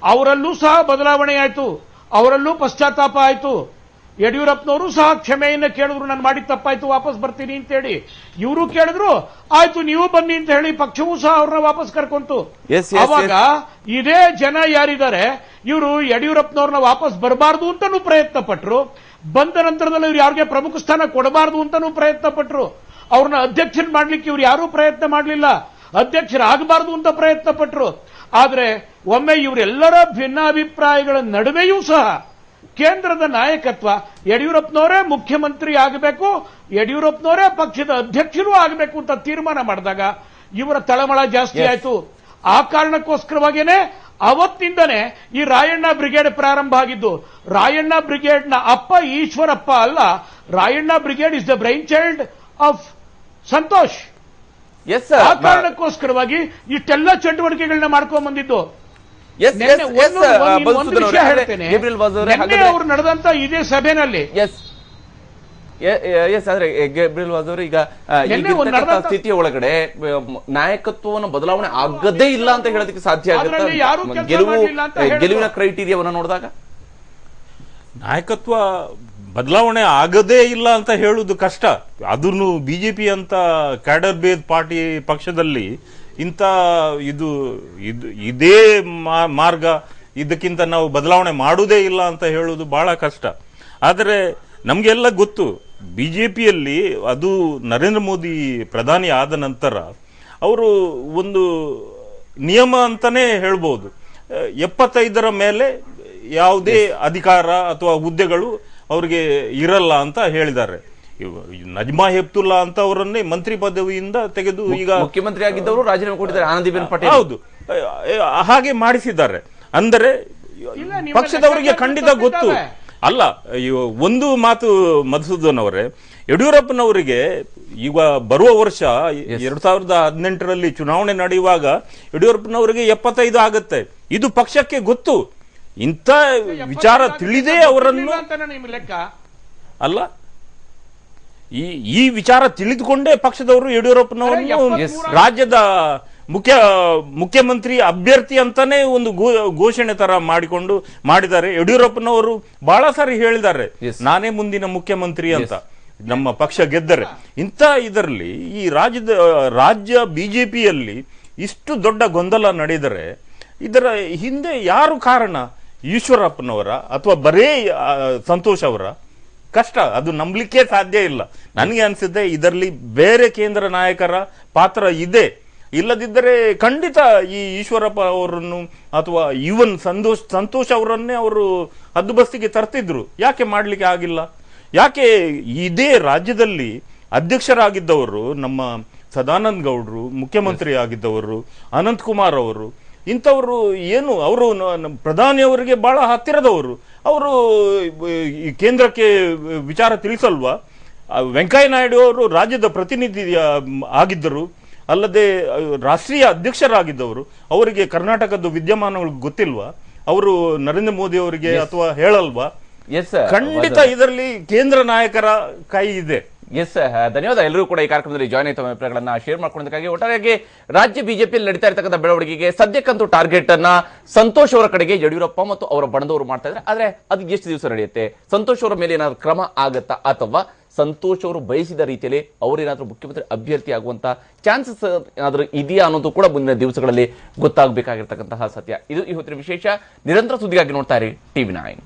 ಅವರಲ್ಲೂ ಸಹ ಬದಲಾವಣೆ ಆಯ್ತು, ಅವರಲ್ಲೂ ಪಶ್ಚಾತ್ತಾಪ ಆಯ್ತು. ಯಡಿಯೂರಪ್ಪನವರು ಸಹ ಕ್ಷಮೆಯನ್ನು ಕೇಳಿದ್ರು, ನಾನು ಮಾಡಿದ ತಪ್ಪಾಯ್ತು ವಾಪಸ್ ಬರ್ತೀನಿ ಅಂತೇಳಿ. ಇವರು ಕೇಳಿದ್ರು, ಆಯ್ತು ನೀವು ಬನ್ನಿ ಅಂತ ಹೇಳಿ ಪಕ್ಷವೂ ಸಹ ಅವ್ರನ್ನ ವಾಪಸ್ ಕರ್ಕೊಂತು. ಅವಾಗ ಇದೇ ಜನ ಯಾರಿದ್ದಾರೆ ಇವರು ಯಡಿಯೂರಪ್ಪನವ್ರನ್ನ ವಾಪಸ್ ಬರಬಾರ್ದು ಅಂತಾನೂ ಪ್ರಯತ್ನ ಪಟ್ರು. ಬಂದ ನಂತರದಲ್ಲಿ ಇವ್ರು ಯಾರಿಗೆ ಪ್ರಮುಖ ಸ್ಥಾನ ಕೊಡಬಾರ್ದು ಅಂತಾನೂ ಪ್ರಯತ್ನ ಪಟ್ರು. ಅವ್ರನ್ನ ಅಧ್ಯಕ್ಷರ ಮಾಡ್ಲಿಕ್ಕೆ ಇವ್ರು ಯಾರೂ ಪ್ರಯತ್ನ ಮಾಡಲಿಲ್ಲ, ಅಧ್ಯಕ್ಷರಾಗಬಾರ್ದು ಅಂತ ಪ್ರಯತ್ನ ಪಟ್ರು. ಆದ್ರೆ ಒಮ್ಮೆ ಇವರೆಲ್ಲರ ಭಿನ್ನಾಭಿಪ್ರಾಯಗಳ ನಡುವೆಯೂ ಸಹ ಕೇಂದ್ರದ ನಾಯಕತ್ವ ಯಡಿಯೂರಪ್ಪನವರೇ ಮುಖ್ಯಮಂತ್ರಿ ಆಗಬೇಕು, ಯಡಿಯೂರಪ್ಪನವರೇ ಪಕ್ಷದ ಅಧ್ಯಕ್ಷರೂ ಆಗಬೇಕು ಅಂತ ತೀರ್ಮಾನ ಮಾಡಿದಾಗ ಇವರ ತಳಮಳ ಜಾಸ್ತಿ ಆಯಿತು. ಆ ಕಾರಣಕ್ಕೋಸ್ಕರವಾಗೇನೆ ಅವತ್ತಿಂದನೇ ಈ ರಾಯಣ್ಣ ಬ್ರಿಗೇಡ್ ಪ್ರಾರಂಭ ಆಗಿದ್ದು. ರಾಯಣ್ಣ ಬ್ರಿಗೇಡ್ನ ಅಪ್ಪ ಈಶ್ವರಪ್ಪ ಅಲ್ಲ, Rayanna brigade is the brain child of Santosh. ಆ ಕಾರಣಕ್ಕೋಸ್ಕರವಾಗಿ ಇಷ್ಟೆಲ್ಲ ಚಟುವಟಿಕೆಗಳನ್ನ ಮಾಡ್ಕೊಂಡ್ ಬಂದಿದ್ದು. ಅವರು ನಡೆದಂತ ಇದೇ ಸಭೆನಲ್ಲಿ ಆದ್ರೆ ಗೇಬ್ರಿಯಲ್ ವಾಜ್ ಈಗ ಸ್ಥಿತಿಯ ಒಳಗಡೆ ನಾಯಕತ್ವವನ್ನು ಬದಲಾವಣೆ ಆಗದೇ ಇಲ್ಲ ಅಂತ ಹೇಳೋದಕ್ಕೆ ಸಾಧ್ಯ ಆಗುತ್ತೆ ಗೆಲುವಿನ ಕ್ರೈಟೀರಿಯಾವನ್ನು ನೋಡಿದಾಗ? ನಾಯಕತ್ವ ಬದಲಾವಣೆ ಆಗದೇ ಇಲ್ಲ ಅಂತ ಹೇಳುವುದು ಕಷ್ಟ. ಅದನ್ನು ಬಿಜೆಪಿ ಅಂತ ಕ್ಯಾಡರ್ ಬೇಸ್ ಪಾರ್ಟಿ ಪಕ್ಷದಲ್ಲಿ ಇಂಥ ಇದೇ ಮಾರ್ಗ, ಇದಕ್ಕಿಂತ ನಾವು ಬದಲಾವಣೆ ಮಾಡುವುದೇ ಇಲ್ಲ ಅಂತ ಹೇಳುವುದು ಬಹಳ ಕಷ್ಟ. ಆದರೆ ನಮಗೆಲ್ಲ ಗೊತ್ತು, ಬಿಜೆಪಿಯಲ್ಲಿ ಅದು ನರೇಂದ್ರ ಮೋದಿ ಪ್ರಧಾನಿ ಆದ ನಂತರ ಅವರು ಒಂದು ನಿಯಮ ಅಂತಾನೆ ಹೇಳ್ಬೋದು, 75ರ ಮೇಲೆ ಯಾವುದೇ ಅಧಿಕಾರ ಅಥವಾ ಹುದ್ದೆಗಳು ಅವರಿಗೆ ಇರಲ್ಲ ಅಂತ ಹೇಳಿದ್ದಾರೆ. ನಜ್ಮಾ ಹೆಪ್ತುಲ್ಲಾ ಅಂತ ಅವರನ್ನೇ ಮಂತ್ರಿ ಪದವಿಯಿಂದ ತೆಗೆದು ಈಗ ಮುಖ್ಯಮಂತ್ರಿ ಆಗಿದ್ದವರು ರಾಜೀನಾಮೆ ಕೊಟ್ಟಿದ್ದಾರೆ, ಆನಂದಿಬೆನ್ ಪಟೇಲ್. ಹೌದು, ಹಾಗೆ ಮಾಡಿಸಿದ್ದಾರೆ. ಅಂದರೆ ಪಕ್ಷದವರಿಗೆ ಖಂಡಿತ ಗೊತ್ತು. ಅಲ್ಲ, ಒಂದು ಮಾತು ಮಧುಸೂದನ್ ಅವರೇ, ಯಡಿಯೂರಪ್ಪನವರಿಗೆ ಈಗ ಬರುವ ವರ್ಷ 2018ರಲ್ಲಿ ಚುನಾವಣೆ ನಡೆಯುವಾಗ ಯಡಿಯೂರಪ್ಪನವರಿಗೆ 75 ಆಗುತ್ತೆ. ಇದು ಪಕ್ಷಕ್ಕೆ ಗೊತ್ತು. ಇಂಥ ವಿಚಾರ ತಿಳಿದೇ ಅವರನ್ನು ಅಲ್ಲ, ಈ ವಿಚಾರ ತಿಳಿದುಕೊಂಡೇ ಪಕ್ಷದವರು ಯಡಿಯೂರಪ್ಪನವರನ್ನು ರಾಜ್ಯದ ಮುಖ್ಯಮಂತ್ರಿ ಅಭ್ಯರ್ಥಿ ಅಂತಾನೆ ಒಂದು ಘೋಷಣೆ ತರ ಮಾಡಿದ್ದಾರೆ. ಯಡಿಯೂರಪ್ಪನವರು ಬಹಳ ಸಾರಿ ಹೇಳಿದ್ದಾರೆ, ನಾನೇ ಮುಂದಿನ ಮುಖ್ಯಮಂತ್ರಿ ಅಂತ, ನಮ್ಮ ಪಕ್ಷ ಗೆದ್ದರೆ. ಇಂಥ ಇದರಲ್ಲಿ ಈ ರಾಜ್ಯ ಬಿಜೆಪಿಯಲ್ಲಿ ಇಷ್ಟು ದೊಡ್ಡ ಗೊಂದಲ ನಡೆದರೆ ಇದರ ಹಿಂದೆ ಯಾರು ಕಾರಣ? ಈಶ್ವರಪ್ಪನವರ ಅಥವಾ ಬರೇ ಸಂತೋಷ್ ಅವರ? ಕಷ್ಟ, ಅದು ನಂಬಲಿಕ್ಕೆ ಸಾಧ್ಯ ಇಲ್ಲ. ನನಗೆ ಅನಿಸಿದ್ದೆ ಇದರಲ್ಲಿ ಬೇರೆ ಕೇಂದ್ರ ನಾಯಕರ ಪಾತ್ರ ಇದೆ. ಇಲ್ಲದಿದ್ದರೆ ಖಂಡಿತ ಈ ಈಶ್ವರಪ್ಪ ಅವರನ್ನು ಅಥವಾ ಇವನ್ ಸಂತೋಷ್ ಅವರನ್ನೇ ಅವರು ಹದ್ದುಬಸ್ತಿಗೆ ತರ್ತಿದ್ರು. ಯಾಕೆ ಮಾಡ್ಲಿಕ್ಕೆ ಆಗಿಲ್ಲ? ಯಾಕೆ ಇದೇ ರಾಜ್ಯದಲ್ಲಿ ಅಧ್ಯಕ್ಷರಾಗಿದ್ದವರು ನಮ್ಮ ಸದಾನಂದ ಗೌಡ್ರು, ಮುಖ್ಯಮಂತ್ರಿ ಆಗಿದ್ದವರು ಅನಂತ್ ಕುಮಾರ್ ಅವರು, ಇಂಥವರು ಏನು ಅವರು ಪ್ರಧಾನಿಯವರಿಗೆ ಬಹಳ ಹತ್ತಿರದವರು, ಅವರು ಈ ಕೇಂದ್ರಕ್ಕೆ ವಿಚಾರ ತಿಳಿಸಲ್ವಾ? ವೆಂಕಯ್ಯ ನಾಯ್ಡು ಅವರು ರಾಜ್ಯದ ಪ್ರತಿನಿಧಿ ಆಗಿದ್ದರು, ಅಲ್ಲದೆ ರಾಷ್ಟ್ರೀಯ ಅಧ್ಯಕ್ಷರಾಗಿದ್ದವರು. ಅವರಿಗೆ ಕರ್ನಾಟಕದ ವಿದ್ಯಮಾನಗಳು ಗೊತ್ತಿಲ್ವಾ? ಅವರು ನರೇಂದ್ರ ಮೋದಿ ಅವರಿಗೆ ಅಥವಾ ಹೇಳಲ್ವಾ? ಖಂಡಿತ ಇದರಲ್ಲಿ ಕೇಂದ್ರ ನಾಯಕರ ಕೈ ಇದೆ. ಧನ್ಯವಾದ. ಎಲ್ಲರೂ ಕೂಡ ಈ ಕಾರ್ಯಕ್ರಮದಲ್ಲಿ ಜಾಯ್ನ್ ಆಗಿ ತಮ್ಮ ಅಭಿಪ್ರಾಯಗಳನ್ನ ಶೇರ್ ಮಾಡ್ಕೊಳ್ಳೋದಕ್ಕಾಗಿ. ಒಟ್ಟಾರೆಯಾಗಿ ರಾಜ್ಯ ಬಿಜೆಪಿಯಲ್ಲಿ ನಡೀತಾ ಇರತಕ್ಕಂಥ ಬೆಳವಣಿಗೆಗೆ ಸದ್ಯಕ್ಕಂತೂ ಟಾರ್ಗೆಟ್ ಅನ್ನ ಸಂತೋಷ್ ಅವರ ಕಡೆಗೆ ಯಡಿಯೂರಪ್ಪ ಮತ್ತು ಅವರ ಬಣದವರು ಮಾಡ್ತಾ ಇದ್ದಾರೆ. ಆದ್ರೆ ಅದು ಎಷ್ಟು ದಿವಸ ನಡೆಯುತ್ತೆ? ಸಂತೋಷ್ ಅವರ ಮೇಲೆ ಏನಾದ್ರು ಕ್ರಮ ಆಗತ್ತಾ, ಅಥವಾ ಸಂತೋಷ್ ಅವರು ಬಯಸಿದ ರೀತಿಯಲ್ಲಿ ಅವರೇನಾದ್ರೂ ಮುಖ್ಯಮಂತ್ರಿ ಅಭ್ಯರ್ಥಿ ಆಗುವಂತ ಚಾನ್ಸಸ್ ಏನಾದ್ರೂ ಇದೆಯಾ ಅನ್ನೋದು ಕೂಡ ಮುಂದಿನ ದಿವಸಗಳಲ್ಲಿ ಗೊತ್ತಾಗಬೇಕಾಗಿರ್ತಕ್ಕಂತಹ ಸತ್ಯ. ಇದು ಇವತ್ತಿನ ವಿಶೇಷ. ನಿರಂತರ ಸುದ್ದಿಗಾಗಿ ನೋಡ್ತಾ ಇರಿ TV9.